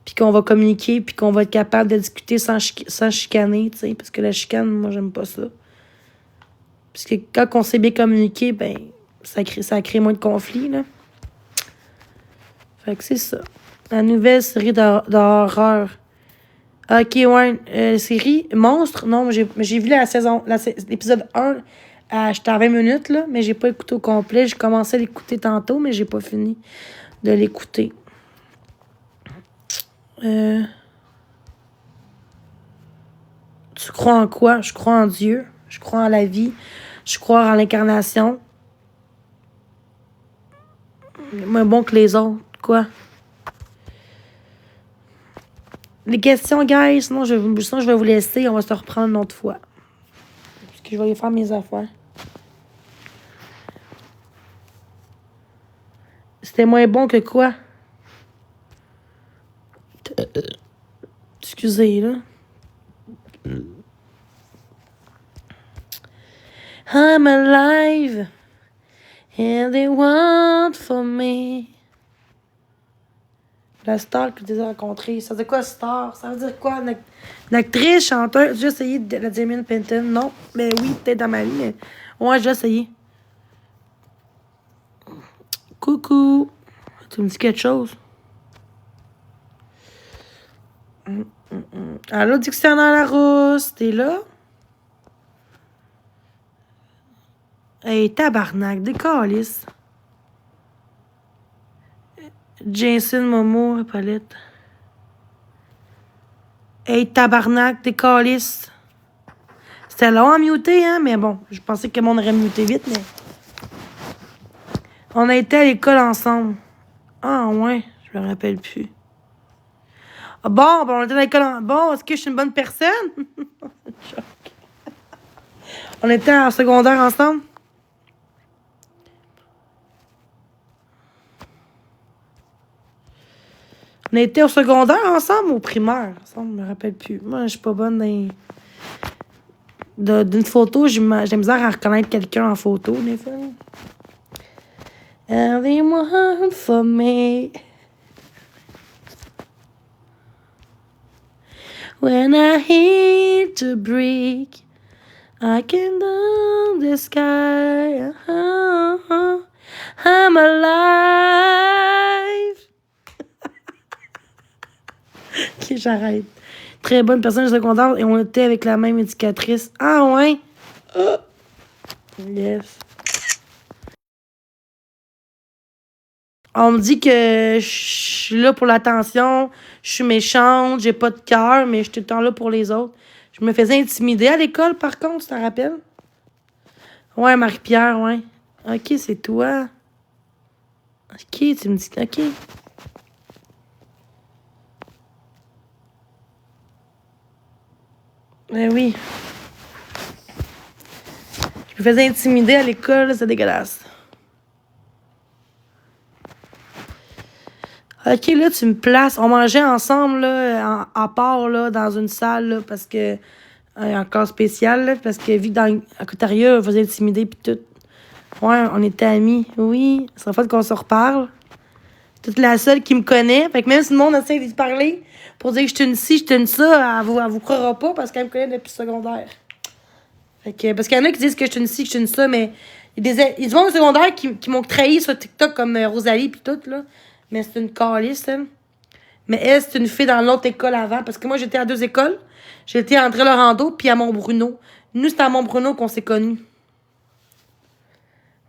puis qu'on va communiquer, puis qu'on va être capable de discuter sans chicaner, tu sais, parce que la chicane, moi, j'aime pas ça. Parce que quand on sait bien communiquer, ben, ça crée moins de conflits, là. Fait que c'est ça. La nouvelle série d'horreur. Ok, ouais, série Monstre, non, j'ai vu l'épisode 1, j'étais à 20 minutes, là, mais j'ai pas écouté au complet. J'ai commencé à l'écouter tantôt, mais j'ai pas fini de l'écouter. Tu crois en quoi? Je crois en Dieu. Je crois en la vie. Je crois en l'incarnation. Moins bon que les autres. Quoi? Les questions, guys. Sinon, je vais vous laisser. On va se reprendre une autre fois. Parce que je vais aller faire mes affaires. C'était moins bon que quoi? Excusez, là. I'm alive. And they want for me. La star que tu as rencontrée. Ça veut dire quoi, star? Ça veut dire quoi? Une actrice, chanteuse? J'ai essayé de la Jamie Penton. Non, mais oui, peut-être dans ma vie, mais... Ouais, j'ai essayé. Coucou. Tu me dis quelque chose? Allô, Dictionnaire Larousse, t'es là? Hey, tabarnak, décalisse. Jason Momo, Paulette. Hey, tabarnak, décalisse. C'était long à muter, hein, mais bon, je pensais que le monde aurait muté vite, mais... On a été à l'école ensemble. Ah, ouais, je me rappelle plus. Ah, bon, on était à l'école ensemble. Bon, est-ce que je suis une bonne personne? On était en secondaire ensemble? On était au secondaire ensemble ou au primaire? Ça, je me rappelle plus. Moi, je suis pas bonne d'une photo. J'ai misère à reconnaître quelqu'un en photo, des fois. Everyone for me. When I hit the brick, I can down the sky. I'm alive. Ok, j'arrête. Très bonne personne secondaire et on était avec la même éducatrice. Ah ouais? Yes. On me dit que je suis là pour l'attention, je suis méchante, j'ai pas de cœur, mais je suis tout le temps là pour les autres. Je me faisais intimider à l'école, par contre, tu t'en rappelles? Ouais, Marie-Pierre, ouais. Ok, c'est toi. Ok, tu me dis... Ok. Ben oui. Je me faisais intimider à l'école, c'est dégueulasse. Ok, là, tu me places. On mangeait ensemble, là, à part, là, dans une salle, là, parce que... encore spécial, là, parce que vu que à Cotaria, on faisait intimider pis tout. Ouais, on était amis. Oui, ça serait fait qu'on se reparle. T'es la seule qui me connaît. Fait que même si le monde essaie de parler pour dire que je suis une ci, je suis une ça, elle vous croira pas parce qu'elle me connaît depuis le secondaire. Fait que, parce qu'il y en a qui disent que je suis une ci, que je suis une ça, mais il y a des gens au secondaire qui m'ont trahi sur TikTok comme Rosalie pis tout, là. Mais c'est une calisse, elle. Mais elle, c'est une fille dans l'autre école avant. Parce que moi, j'étais à 2 écoles. J'étais à André Laurando puis à Montbruno. Nous, c'était à Montbruno qu'on s'est connus.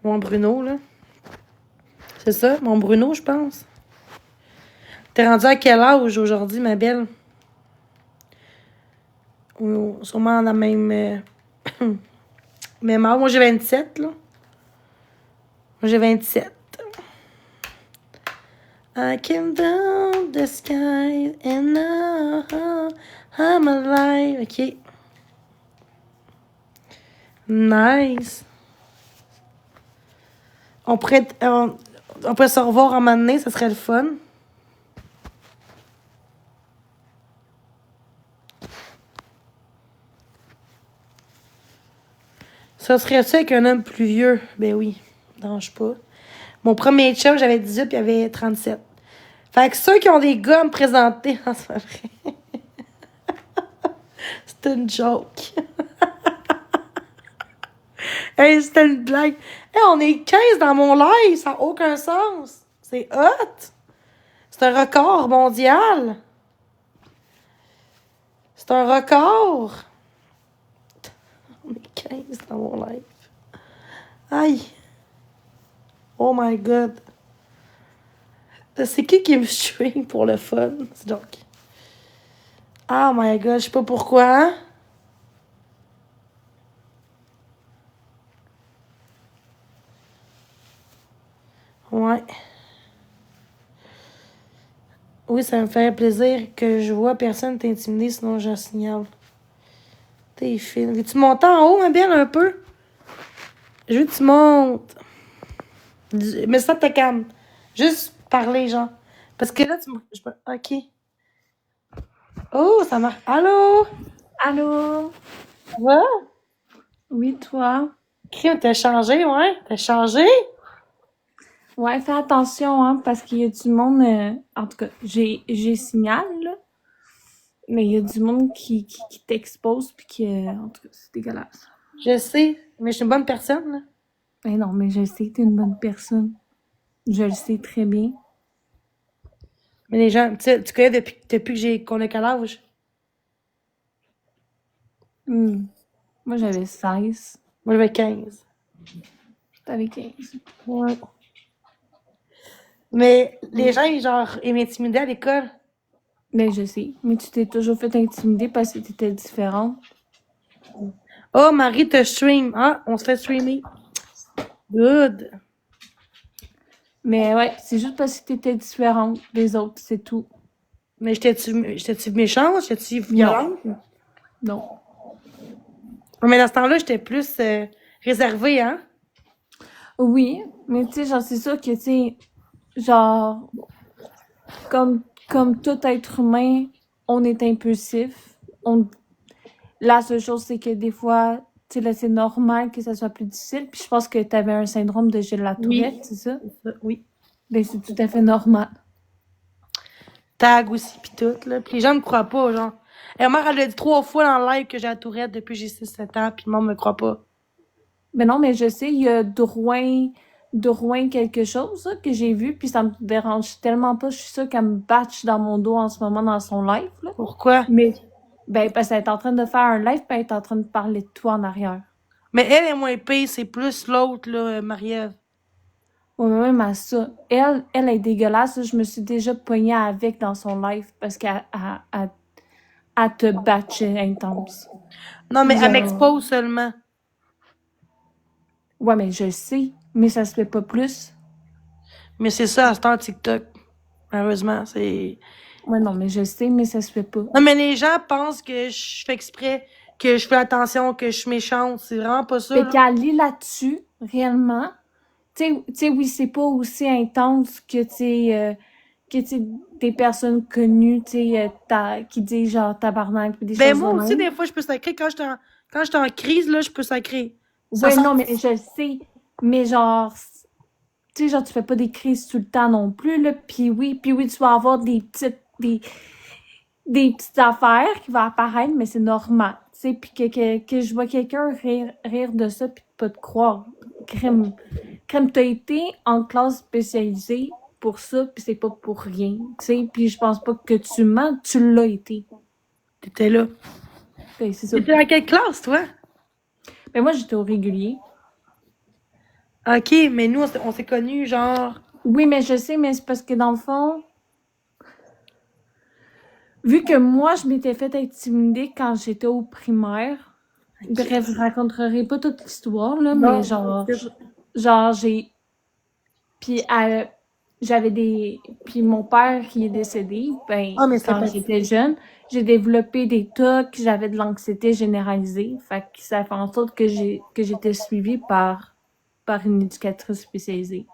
Montbruno, là. C'est ça, Montbruno, je pense. T'es rendu à quel âge aujourd'hui, ma belle? Sûrement dans la même... même âge. Moi, j'ai 27, là. Moi, j'ai 27. I came down the sky and now I'm alive. OK. Nice. On pourrait se revoir en moment donné, ça serait le fun. Ça serait-tu avec un homme plus vieux? Ben oui, dérange pas. Mon premier chum, j'avais 18 puis il avait 37. Fait que ceux qui ont des gars à me présenter, non, c'est pas vrai. C'est une joke. Hey, c'était une blague. Hey, on est 15 dans mon live, ça n'a aucun sens. C'est hot. C'est un record mondial. C'est un record. On est 15 dans mon live. Aïe. Oh my god. C'est qui me stream pour le fun? C'est donc. Oh my god, je sais pas pourquoi. Hein? Ouais. Oui, ça me fait plaisir que je vois personne t'intimider, sinon je signale. T'es fine. Veux-tu monter en haut, ma belle, un peu? Je veux que tu montes. Mais ça, t'es calme. Juste parler, genre. Parce que là, OK. Oh, ça marche. Allô? Allô? Ça va? Oui, toi? Crime, t'as changé, ouais? T'as changé? Ouais, fais attention, hein, parce qu'il y a du monde, en tout cas, j'ai signal, là, mais il y a du monde qui t'expose, puis en tout cas, c'est dégueulasse. Je sais, mais je suis une bonne personne, là. Mais non, mais je sais que t'es une bonne personne. Je le sais très bien. Mais les gens, tu connais depuis qu'on a quel âge? Moi, j'avais 16. Moi, j'avais 15. T'avais 15. Ouais. Mais les gens, ils m'intimidaient à l'école. Mais je sais. Mais tu t'es toujours fait intimider parce que t'étais différente. Oh, Marie te stream. Ah, on se fait streamer. Good. Mais ouais, c'est juste parce que t'étais différente des autres, c'est tout. Mais j'étais-tu méchante? J'étais-tu violente? Non. Mais dans ce temps-là, j'étais plus réservée, hein? Oui, mais tu sais, genre, c'est sûr que, tu sais, genre, comme tout être humain, on est impulsif. La seule chose, c'est que des fois, tu sais, là, c'est normal que ça soit plus difficile. Puis je pense que t'avais un syndrome de Gilles Latourette, c'est ça? Oui. Ben, c'est tout à fait normal. Tag aussi, pis tout, là. Pis les gens me croient pas, genre. Et ma mère, elle a dit 3 fois dans le live que j'ai la tourette depuis que j'ai 6-7 ans, pis le monde me croit pas. Ben non, mais je sais, il y a Drouin quelque chose, là, que j'ai vu, puis ça me dérange tellement pas. Je suis sûre qu'elle me batche dans mon dos en ce moment dans son live, là. Pourquoi? Mais, ben, parce qu'elle est en train de faire un live, puis elle est en train de parler de toi en arrière. Mais elle est moins pire, c'est plus l'autre, là, Marie-Ève. Ouais, mais même à ça. Elle est dégueulasse. Je me suis déjà pognée avec dans son live parce qu'elle te batchait intense. Non, mais Genre... elle m'expose seulement. Ouais, mais je le sais. Mais ça se fait pas plus. Mais c'est ça, c'est un TikTok. Malheureusement, c'est... Ouais, non, mais je le sais, mais ça se fait pas. Non, mais les gens pensent que je fais exprès, que je fais attention, que je suis méchante. C'est vraiment pas ça. Fait qu'elle lit là-dessus, réellement. Tu sais, oui, c'est pas aussi intense que, tu sais, des personnes connues, tu sais, qui disent genre tabarnak pis des Ben, choses moi de aussi, même. des fois, je peux sacrer. Quand j'étais en crise, là, je peux sacrer. Ouais, non, mais je le sais. Mais genre, tu sais, genre, tu fais pas des crises tout le temps non plus, là. Puis oui, tu vas avoir des petites affaires qui vont apparaître, mais c'est normal, tu sais. Puis que je vois quelqu'un rire de ça, puis pas te croire. Crème, t'as été en classe spécialisée pour ça, puis c'est pas pour rien, tu sais. Puis je pense pas que tu mens, tu l'as été. T'étais là. Ben, c'est ça. T'étais dans quelle classe, toi? Ben moi, j'étais au régulier. OK, mais nous, on s'est connus, genre... Oui, mais je sais, mais c'est parce que dans le fond, vu que moi, je m'étais fait intimider quand j'étais au primaire, bref, je raconterai pas toute l'histoire, là, Non, mais genre, puis j'avais des... Puis mon père qui est décédé, ben, Ah, mais c'est quand pas... j'étais jeune, j'ai développé des TOC, j'avais de l'anxiété généralisée, fait que ça fait en sorte que j'étais suivie par une éducatrice spécialisée.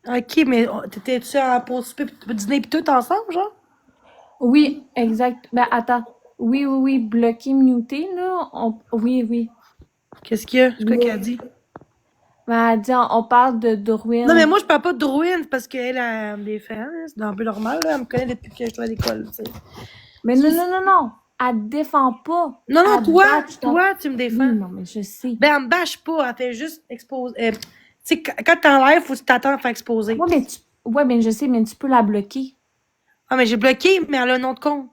OK, mais t'étais-tu en pause souper pis dîner pis tout ensemble, genre? Oui, exact. Ben, attends. Oui, bloqué, muté, là. Oui. Qu'est-ce qu'il y a? C'est quoi Oui. qu'elle a dit? Ben, elle dit, on parle de Non, mais Dorwin. moi, je parle pas de Drouin, parce qu'elle a des fans. C'est un peu normal, là. Elle me connaît depuis que je suis à l'école, tu sais. Mais non. Elle te défend pas. Non, non, Elle toi, bâche ton... toi, tu me Oui, défends. non, mais je sais. Ben, elle me bâche pas, elle fait juste exposer. Tu sais, quand t'es en live, faut que tu t'attends à faire exposer. Ouais, mais je sais, mais tu peux la bloquer. Ah, mais j'ai bloqué, mais elle a un nom de compte.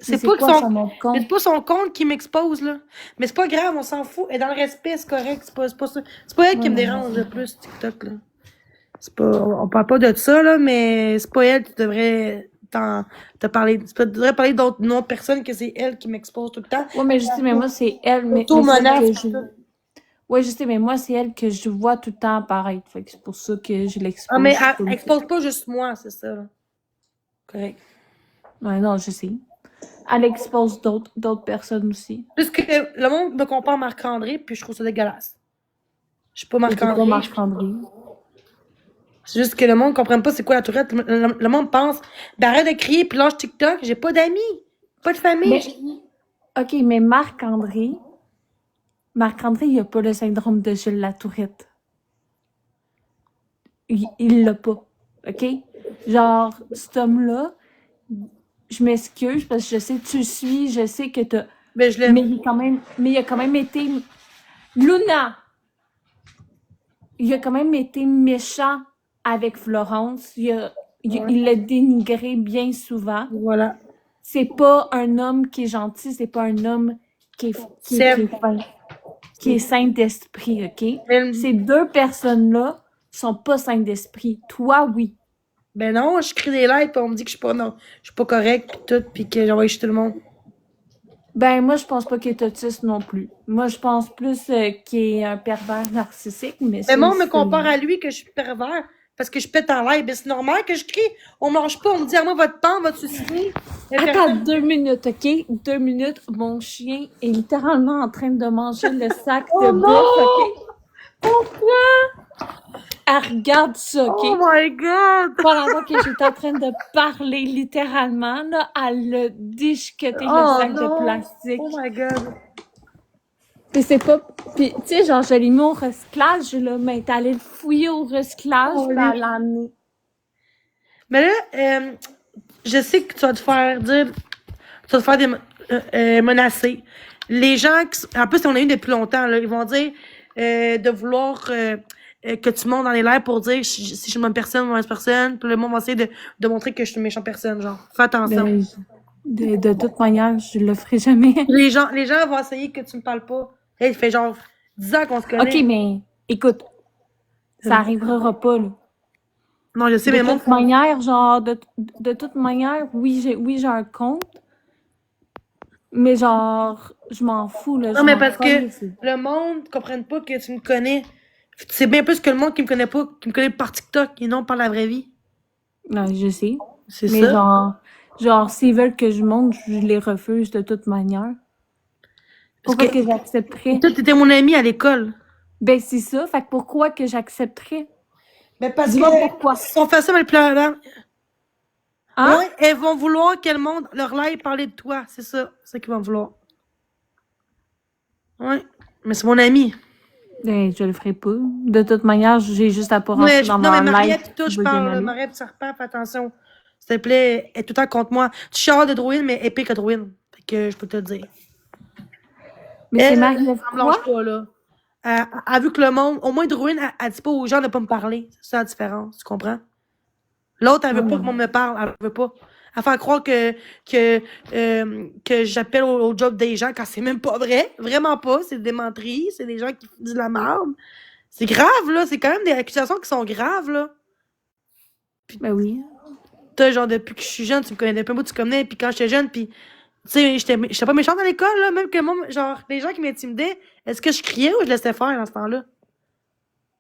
Mais C'est c'est pas que quoi son nom de mais compte? c'est pas son compte qui m'expose, là. Mais c'est pas grave, on s'en fout. Elle est dans le respect, c'est correct. C'est pas ça. C'est pas elle Ouais, qui me non, dérange le plus, TikTok, là. C'est pas, on parle pas de ça, là, mais c'est pas elle qui devrait te parler. Tu devrais parler d'autres noms de personnes que c'est elle qui m'expose tout le temps. Ouais, mais je sais, mais moi, c'est elle, mais c'est elle Auto-menace, que pis je... tout. Ouais, je sais, mais moi, c'est elle que je vois tout le temps apparaître. Fait que c'est pour ça que je Ah, mais l'expose tout elle le temps. expose pas juste moi, c'est ça, là. Correct. Ouais, non, je sais. Elle expose d'autres personnes aussi. Puisque le monde me compare à Marc-André, puis je trouve ça dégueulasse. Je suis pas Mais t'es pas Marc-André. Marc-André. C'est juste que le monde ne comprenne pas c'est quoi la tourette. Le monde pense, ben arrête de crier, puis lâche TikTok, j'ai pas d'amis, pas de famille. Mais, OK, mais Marc-André, il a pas le syndrome de Gilles Latourette. Il l'a pas. OK? Genre, cet homme-là, je m'excuse parce que je sais que tu le suis, je sais que t'as... Ben, je Mais l'aime. il a quand même été... Luna! Il a quand même été méchant avec Florence. Il l'a dénigré bien souvent. Voilà. C'est pas un homme qui est gentil, c'est pas un homme qui est sain d'esprit, OK? Ben, Ces deux personnes-là sont pas saines d'esprit. Toi, oui. ben non, je crie des lights, puis on me dit que je suis pas, non, je suis pas correct, puis tout, puis que j'envoie chez tout le monde. Ben, moi, je pense pas qu'il est autiste non plus. Moi, je pense plus qu'il est un pervers narcissique, mais Mais ça, moi, on me c'est... compare à lui que je suis pervers, parce que je pète en live. Ben, c'est normal que je crie. On mange pas, on me dit à moi, votre pain va te suicider. Attends 2 minutes, OK? 2 minutes. Mon chien est littéralement en train de manger le sac de Oh bouffe, non! OK? Pourquoi? Elle regarde ça, OK? Oh my god! Pendant que j'étais en train de parler littéralement, là, elle a déchiqueté le Oh sac de non! plastique. Oh my god! Puis c'est pas... Puis, tu sais, genre, je l'ai mis au recyclage, là, mais t'es allé le fouiller au recyclage, Oh, puis lui. elle l'a amené. Mais là, je sais que tu vas te faire dire, tu vas te faire menacer. Les gens, en plus, on a eu depuis longtemps, là, ils vont dire de vouloir que tu montes dans les airs pour dire si je suis une bonne personne ou une mauvaise personne. Puis le monde va essayer de montrer que je suis une méchante personne, genre. Fais attention. De toute manière, je le ferai jamais. Les gens vont essayer que tu me parles pas. Hey, il fait genre 10 ans qu'on se connaît. OK, mais écoute, ça arrivera pas, là. Non, je sais, De mais moi, toute manière, genre, de toute manière, oui, j'ai un compte, mais genre, je m'en fous, là. non, mais parce que le monde ne comprenne pas que tu me connais. C'est bien plus que le monde qui me connaît pas, qui me connaît par TikTok et non par la vraie vie. Non, je sais. C'est Mais ça. genre, s'ils veulent que je monte, je les refuse de toute manière. Parce Pourquoi que j'accepterais? toi, t'étais mon ami à l'école. Ben, c'est ça. Fait que pourquoi que j'accepterais? Mais parce Dis-moi que pourquoi. si on fait ça, mais le plan, Hein? ouais, elles vont vouloir qu'elle monte leur live parler de toi. C'est ça qu'ils vont vouloir. Ouais. Mais c'est mon ami. Ben, je le ferai pas. De toute manière, j'ai juste à pas rentrer dans Non, mais mon live Mariette, tout, qui je va parle. démolir. Mariette Serpent, fais attention. S'il te plaît, elle est tout le temps contre moi. Tu chiales de Drouin, mais épée que Drouin. Fait que je peux te le dire. Mais c'est Elle, Marie-Ève ça me lâche quoi? pas, là. Elle a vu que le monde, au moins Drouin, elle dit pas aux gens de pas me parler. C'est ça la différence, tu comprends? L'autre, elle veut pas que Ouais. monde me parle. Elle veut pas. Elle fait croire que j'appelle au job des gens quand c'est même pas vrai. Vraiment pas. C'est des menteries. C'est des gens qui disent de la merde. C'est grave, là. C'est quand même des accusations qui sont graves, là. Ben oui. Toi, genre, depuis que je suis jeune, tu me connais depuis un bout, tu connais. Puis quand j'étais jeune, puis, tu sais, j'étais pas méchante à l'école, là. Même que moi, genre, les gens qui m'intimidaient, est-ce que je criais ou je laissais faire dans ce temps-là?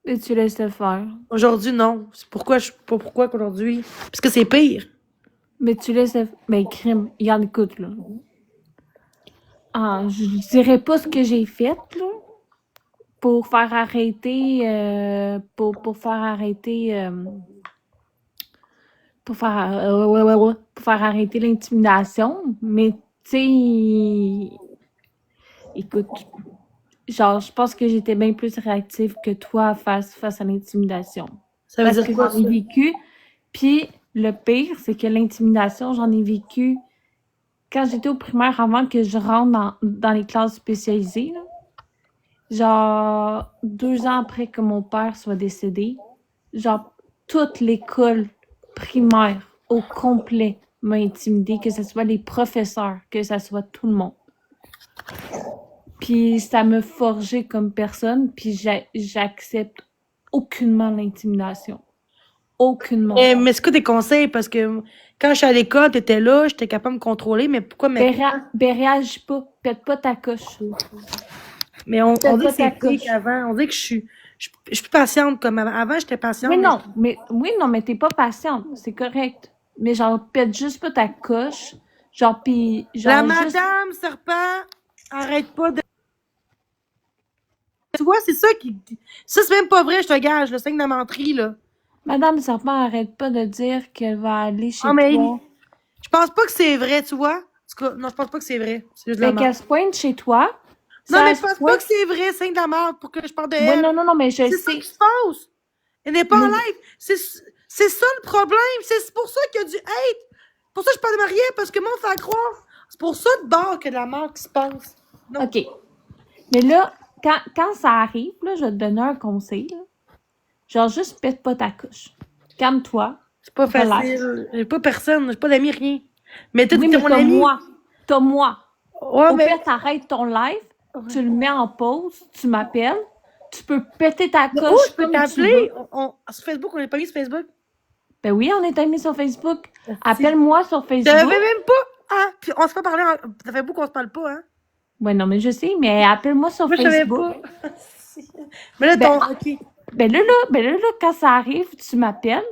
Et tu laisses le faire. Aujourd'hui, non. C'est pourquoi qu'aujourd'hui? Parce que c'est pire. Mais tu laisses le... Ben, crime. Regarde, écoute, là. Ah, je dirais pas ce que j'ai fait, là. Pour faire arrêter... pour faire arrêter... pour faire arrêter l'intimidation. Mais, tu sais... Écoute, genre, je pense que j'étais bien plus réactive que toi face à l'intimidation. Ça veut Parce dire que quoi, j'en ai ça? vécu. Puis le pire, c'est que l'intimidation, j'en ai vécu quand j'étais au primaire avant que je rentre dans les classes spécialisées. Là. Genre, 2 ans après que mon père soit décédé, genre, toute l'école primaire au complet m'a intimidée, que ce soit les professeurs, que ce soit tout le monde. Puis ça me forgeait comme personne, puis j'accepte aucunement l'intimidation. Aucunement. Mais c'est quoi tes conseils? Parce que quand je suis à l'école, t'étais là, j'étais capable de me contrôler, mais pourquoi maintenant? Réagis pas, pète pas ta coche. Mais on Pète dit pas que c'est ta pire coche. qu'avant. On dit que je suis plus patiente comme avant. Avant, j'étais patiente. Mais non, oui, non, mais t'es pas patiente, c'est correct. Mais genre, pète juste pas ta coche. Genre, pis, La genre, juste... madame serpent, arrête pas de. Tu vois, c'est ça qui. Ça, c'est même pas vrai, je te gage, le signe de la menterie, là. Madame Serpent arrête pas de dire qu'elle va aller Ah, chez mais toi. je pense pas que c'est vrai, tu vois. En tout cas, non, je pense pas que c'est vrai. C'est juste de la Fait merde. qu'elle se pointe chez toi. Non, Ça mais je se pense pas pointe... que c'est vrai, signe de la merde, pour que je parle de Oui, elle. non, non, non, mais je le C'est ça qui sais. se passe. Elle n'est pas en Mais live. C'est ça le problème. C'est pour ça qu'il y a du hate. Pour ça que je parle de Marielle, parce que moi, on fait croire. C'est pour ça de bord qu'il y a de la merde qui se passe. Non. OK. Mais là, quand ça arrive, là, je vais te donner un conseil. Là. Genre, juste pète pas ta couche. Calme-toi. C'est pas Relax. facile. J'ai pas personne, j'ai pas d'amis, rien. Mais toi, Oui, t'es mais mon t'as ami. moi. T'as moi. Ouais, Au mais. pire, t'arrêtes ton live, tu le mets en pause, tu m'appelles, tu peux péter ta Mais où coche je peux comme tu veux. t'appeler? Sur Facebook, on n'est pas mis sur Facebook. Ben oui, on est amis sur Facebook. Appelle-moi sur Je Facebook. savais même pas. Ah, puis on se fait parler. Ça fait beaucoup qu'on se parle pas, hein. Ouais, non, mais je sais, mais appelle-moi sur Moi, je savais Facebook. pas. Mais là, Ben, OK. ben là, quand ça arrive, tu m'appelles.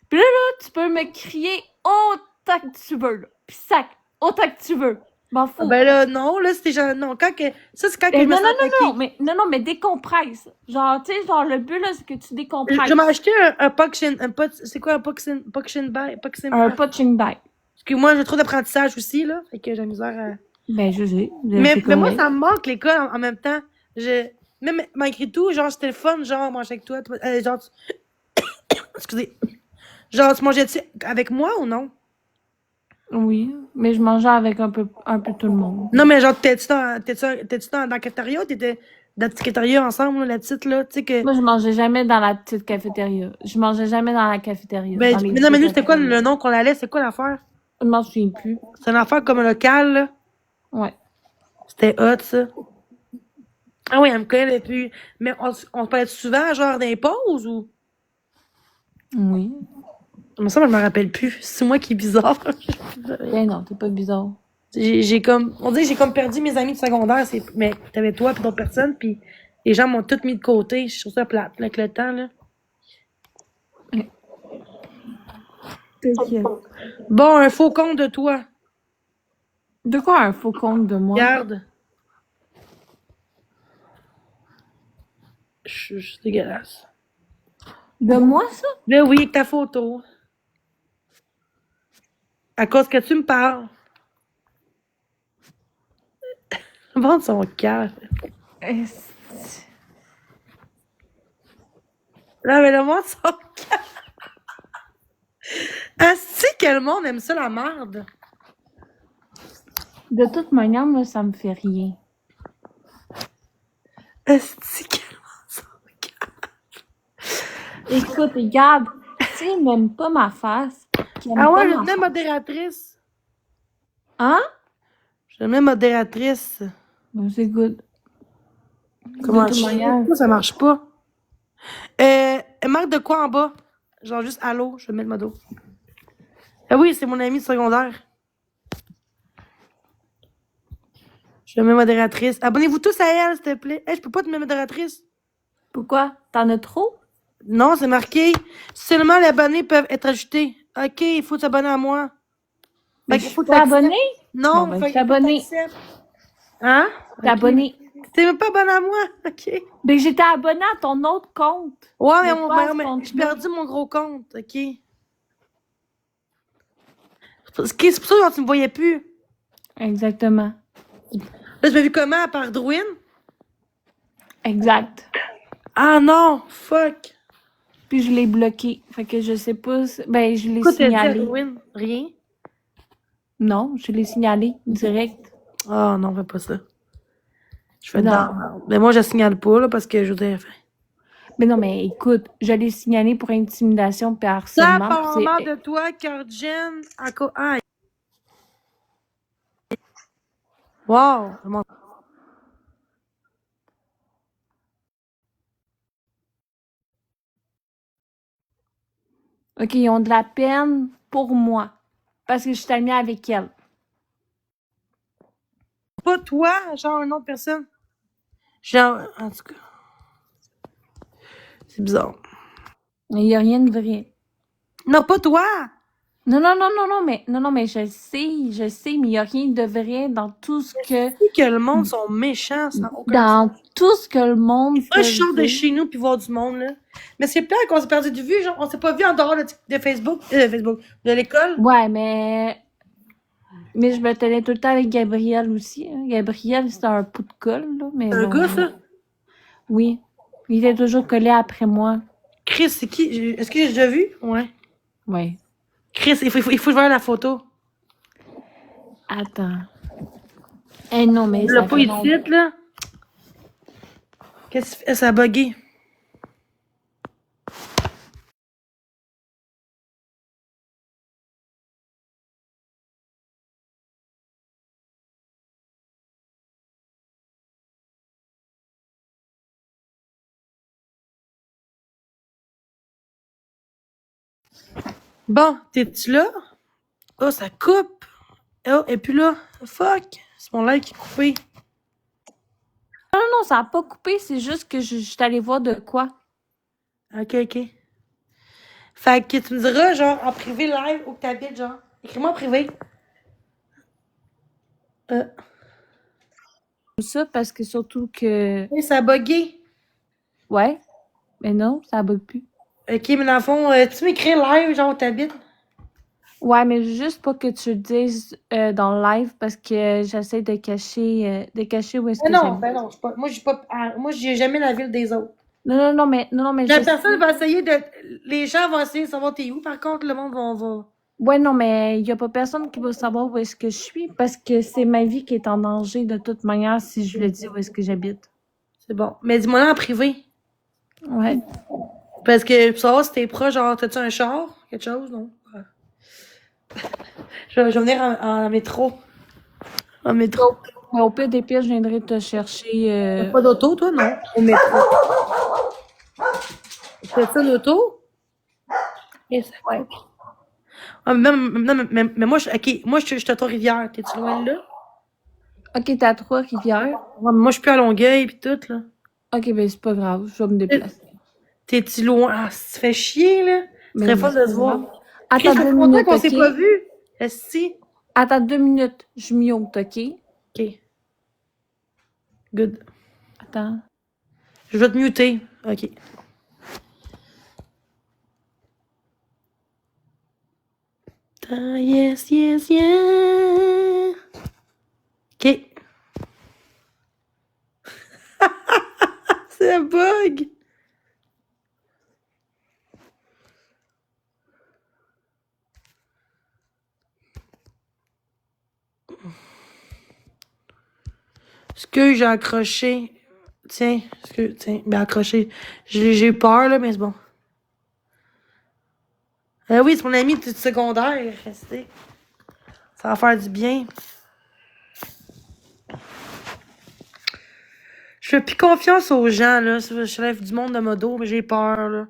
Puis là, tu peux me crier autant que tu veux, là. Puis sac, autant que tu veux. M'en fous. Ben là, non, là, c'était genre. Non, quand que. Ça, c'est quand que Ben je me non, sens non, non, attaquée. non, mais décompresse. Genre, tu sais, genre, le but, là, c'est que tu décompresses. Je m'ai acheté un Poction. C'est quoi un Poction? Poction Buy? Un punching bag. Parce que moi, j'ai trop d'apprentissage aussi, là. Fait que j'ai la misère à. Ben, je sais. Mais moi, ça me manque l'école en même temps. Même malgré tout, genre, c'était le fun, genre, manger avec toi. Genre, excusez. Genre, tu mangeais-tu avec moi ou non? Oui, mais je mangeais avec un peu tout le monde. Non, mais genre, t'étais-tu dans la cafétéria ou t'étais dans la petite cafétéria ensemble, là, la petite, là? Tu sais que. Moi, je mangeais jamais dans la petite cafétéria. Je mangeais jamais dans la cafétéria. Ben, Dans les mais non, mais nous, deux c'était quoi cafétérias. le nom qu'on allait? C'est quoi l'affaire? Je m'en souviens plus. C'est une affaire comme un local, là. Ouais. C'était hot, ça. Ah oui, elle me connaît depuis. Mais on se parlait souvent, genre, dans les pauses ou. Oui. Mais ça, je me rappelle plus. C'est moi qui est bizarre. Ben non, t'es pas bizarre. J'ai comme. On dirait que j'ai comme perdu mes amis de secondaire. Mais t'avais toi et d'autres personnes, puis les gens m'ont tout mis de côté. Je trouve ça plate, avec le temps, là. T'inquiète. Bon, un faux compte de toi. De quoi un faux compte de moi? Regarde. Je suis dégueulasse. De moi, ça? Là, oui, avec ta photo. À cause que tu me parles. Vendre son cœur. Euh, Non, mais le monde sont... Asti que le monde aime ça, la merde. De toute manière, moi, ça me fait rien. Asti que le monde sont... Écoute, regarde, tu sais, il m'aime pas ma face. Qui aime Ah ouais, pas je ma devenais face. modératrice. Hein? Je devenais modératrice. Ben, c'est good. Comment De toute manière. pourquoi ça marche pas? Marque de quoi en bas? Genre juste allô, je vais mettre le modo. Ah oui, c'est mon ami secondaire. Je mets modératrice. Abonnez-vous tous à elle, s'il te plaît. Hey, je peux pas te mettre modératrice. Pourquoi? T'en as trop? Non, c'est marqué. Seulement les abonnés peuvent être ajoutés. Ok, il faut s'abonner à moi. Mais Fait je qu'il suis faut que pas t'acceptes. abonnée? Non, Bon, ben, je fait suis qu'il faut que abonnée. t'acceptes. Hein? T'es abonnée. T'es même pas abonné à moi? Ok. Ben, j'étais abonnée à ton autre compte. Ouais, Mais pas à ce mais j'ai compte-là. perdu mon gros compte. Ok. C'est pour ça que tu me voyais plus. Exactement. Là, je m'ai vu comment? Par Drouin? Exact. Ah non, fuck. Puis je l'ai bloqué. Fait que je sais pas. Ben, je l'ai Pourquoi t'as dit à signalé. Drouin? Rien? Non, je l'ai signalé direct. Ah non, fais pas ça. Je fais Non. dans la merde. Mais moi, je signale pas, là, parce que je veux dire. Mais non, mais écoute, je l'ai signalé pour intimidation et Ça harcèlement. parle Puis mal c'est... de toi, Cardjen. Ah, wow. OK, ils ont de la peine pour moi. Parce que je suis amie avec elle. Pas toi, genre une autre personne. Genre, en tout cas. C'est bizarre. Il n'y a rien de vrai. Non, pas toi. Non, mais je sais, mais il n'y a rien de vrai dans tout ce que... Si que le monde sont méchants, ça n'a aucun Dans sens. tout ce que le monde Moi, peut je sors de dire. chez nous puis voir du monde, là. Mais c'est pire qu'on s'est perdu de vue, genre, on s'est pas vu en dehors de Facebook, de l'école. Ouais, mais je me tenais tout le temps avec Gabriel aussi. Hein. Gabriel, c'était un pot de colle, là, mais C'est un bon. gars, ça? Oui. Il était toujours collé après moi. Chris, c'est qui? Est-ce que j'ai déjà vu? Ouais. Ouais. Chris, il faut que je voie la photo. Attends. Eh non, mais Il l'a ça pas fait ici, longtemps. là. Qu'est-ce que tu fais? Ça a bugué. Bon, t'es-tu là? Oh, ça coupe. Oh, et puis là, fuck. C'est mon live qui est coupé. Non, ça n'a pas coupé, c'est juste que je suis allée voir de quoi. Ok. Fait que tu me diras, genre, en privé live, où que t'habites, genre. Écris-moi en privé. Ça, parce que surtout que... Oui, ça a bugué. Ouais. Mais non, ça bug plus. Ok, mais dans le fond, tu m'écris live, genre, où t'habites? Ouais, mais juste pas que tu le dises dans le live parce que j'essaie de cacher où est-ce que j'habite. Ben non, je suis pas, moi, j'ai jamais la ville des autres. Non, mais La je personne sais. va essayer de, les gens vont essayer de savoir t'es où, par contre, le monde va. Ouais, non, mais il y a pas personne qui va savoir où est-ce que je suis parce que c'est ma vie qui est en danger de toute manière si je le dis où est-ce que j'habite. C'est bon. Mais dis-moi là en privé. Ouais. Parce que pour savoir si t'es proche, genre, t'as-tu un char? Quelque chose, non? Ouais. Je vais venir en métro. En métro. Mais au pire des pires, je viendrai te chercher T'as pas d'auto, toi, non? Au métro. T'as-tu une auto? Et ça Ouais. coupe. Ah, mais moi, je suis à Trois-Rivières. T'es-tu loin de là? Ok, t'es à Trois-Rivières. Ouais, mais moi, je suis plus à Longueuil pis tout, là. Ok, ben c'est pas grave, je vais me déplacer. T'es-tu loin? Ah, ça fait chier, là. Mais Très oui, fun de c'est se voir. grave. Chris, Attends ça fait 2 longtemps minutes, qu'on s'est pas ok? vu. Esti. Attends 2 minutes, je mute, ok? Ok. Good. Attends. Je vais te muter. Ok. Ah, yes. Ok. C'est un bug. Ce que j'ai accroché. Tiens, tiens, ben accroché. J'ai eu peur, là, mais c'est bon. Oui, c'est mon ami de secondaire, resté. Ça va faire du bien. Je fais plus confiance aux gens, là. Je lève du monde de modo, mais j'ai peur, là.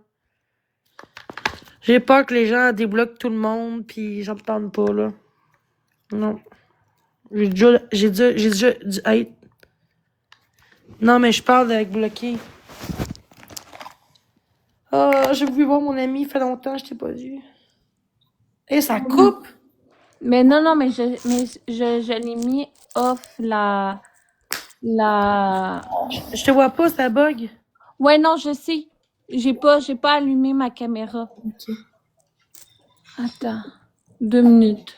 J'ai peur que les gens débloquent tout le monde, pis j'en tente pas, là. Non. J'ai déjà du hate. Non, mais je parle d'être bloqué. Ah, j'ai voulu voir mon ami, il fait longtemps, je t'ai pas vu. Et ça coupe! Mais non, mais je l'ai mis off la... Je te vois pas, ça bug. Ouais, non, je sais. J'ai pas allumé ma caméra. Ok. Attends. 2 minutes.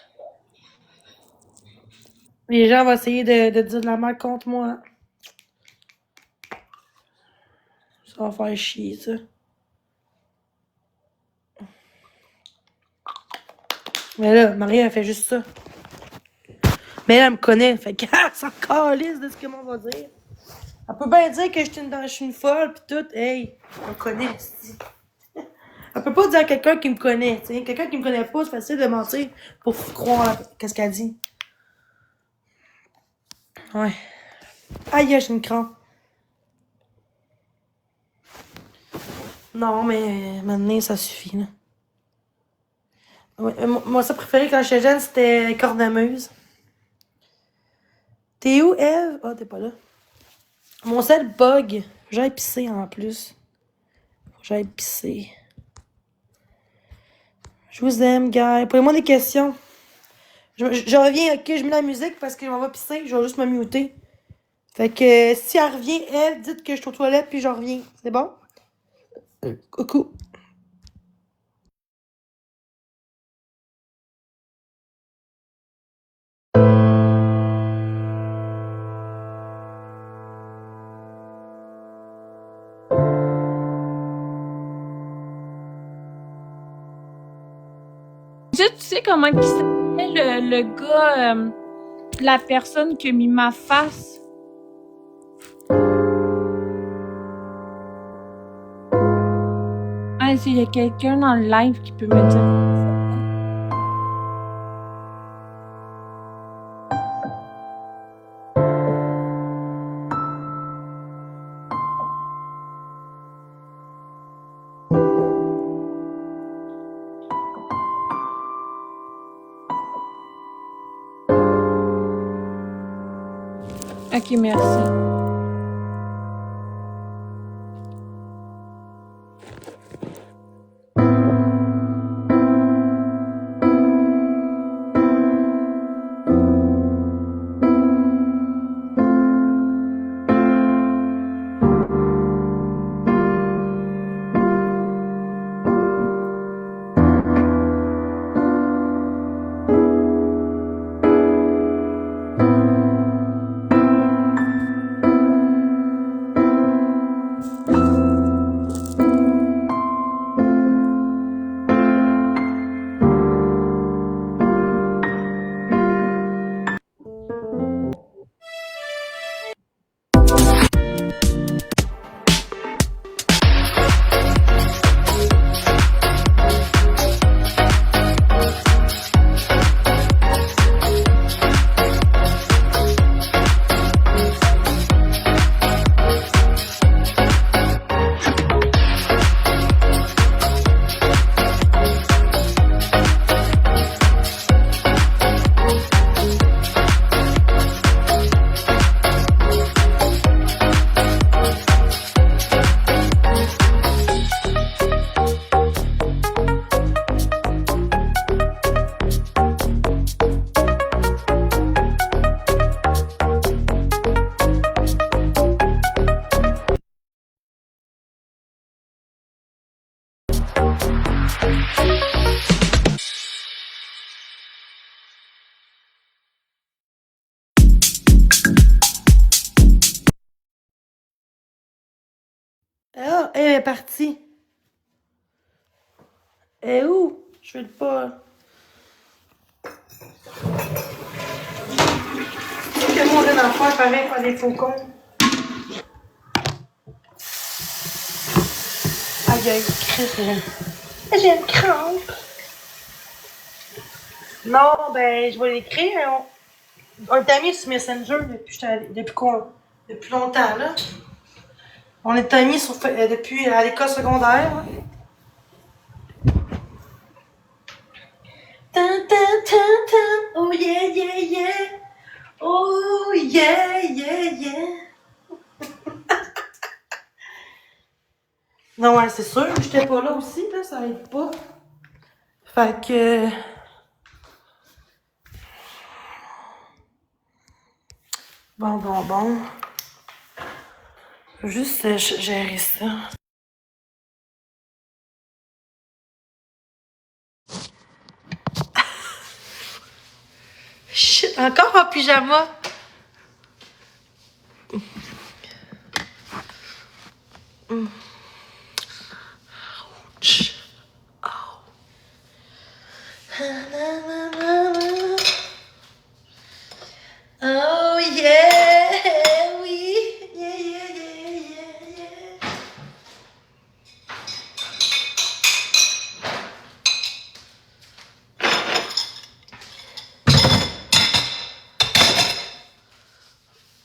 Les gens vont essayer de dire de la merde contre moi. Ça va faire chier, ça. Mais là, Marie, elle fait juste ça. Mais elle me connaît, fait qu'elle s'en calisse de ce que le monde va dire. Elle peut bien dire que je suis une folle pis tout. Hey, elle me connaît, c'ti. Elle peut pas dire à quelqu'un qui me connaît, tu sais. Quelqu'un qui me connaît pas, c'est facile de mentir pour croire qu'est-ce qu'elle dit. Ouais. Aïe, j'ai une crampe. Non, mais maintenant, ça suffit, là. Ouais, moi, ça préféré quand j'étais jeune, c'était cornemuse. T'es où, Eve? Ah, t'es pas là. Mon sel bug. J'aille pisser en plus. J'aille pisser. Je vous aime, gars. Posez-moi des questions. Je reviens, ok, je mets la musique parce que je m'en vais pisser. Je vais juste me muter. Fait que si elle revient, Eve, dites que je suis aux toilettes puis je reviens. C'est bon? Coucou. Tu sais comment il s'appelle le gars, la personne qui a mis ma face? Ah, s'il y a quelqu'un dans le live qui peut me dire. Ok, merci. Ah, elle est partie. Elle est où? Je vais pas. Que mon affaire pareil faire des faucons. Aïe, aïe, Chris, j'ai une crampe. Non, ben, je vais l'écrire. On est amis sur Messenger depuis longtemps, là. On est amis depuis à l'école secondaire. Tan, tan, tan, tan. Oh yeah, yeah, yeah. Oh yeah, yeah, yeah. Non, ouais, c'est sûr que j'étais pas là aussi, là, ça aide pas. Fait que... Bon. Juste gérer ça. Shit, encore en pyjama. Ouch. Oh. Oh yeah, oui. Yeah.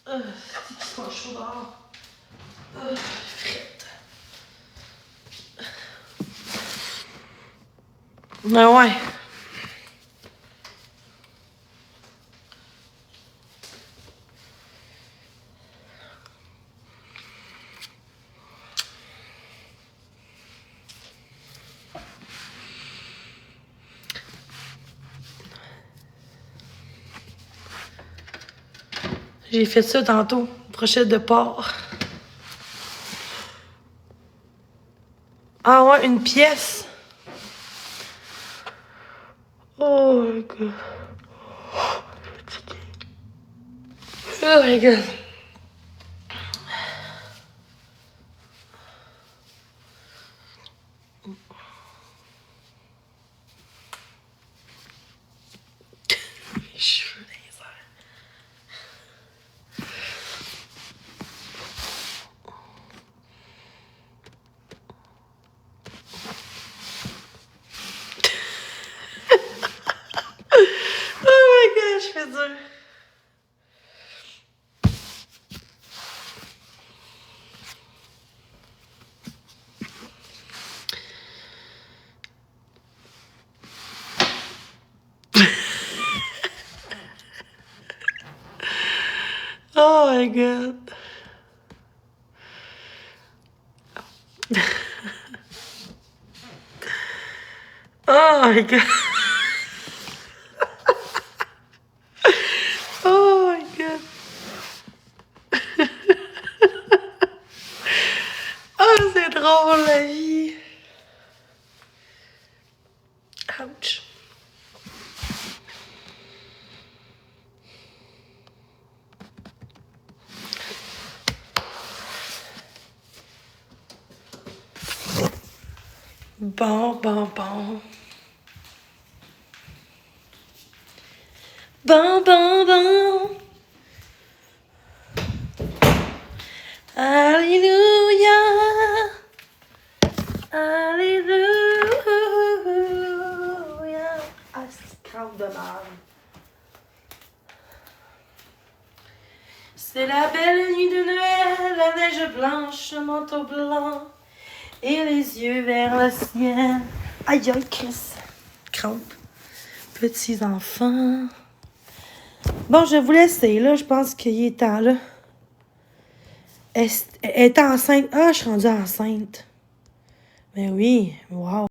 C'est pas chaud dehors. Frette. Ben ouais. J'ai fait ça tantôt, brochette de porc. Ah ouais, une pièce. Oh my god. Oh my god. Mes cheveux dans les airs. Oh my god, je fais dur. Oh my god. Oh my god. Oh my god. Oh, c'est drôle la vie. Ouch. Bon. Alléluia. Ah, c'est crampe de merde. C'est la belle nuit de Noël, la neige blanche, le manteau blanc et les yeux vers le ciel. Aïe, Chris. Crampe. Petits enfants. Bon, je vais vous laisser, là. Je pense qu'il est temps, là. Elle est enceinte. Ah, je suis rendue enceinte. Mais oui, wow.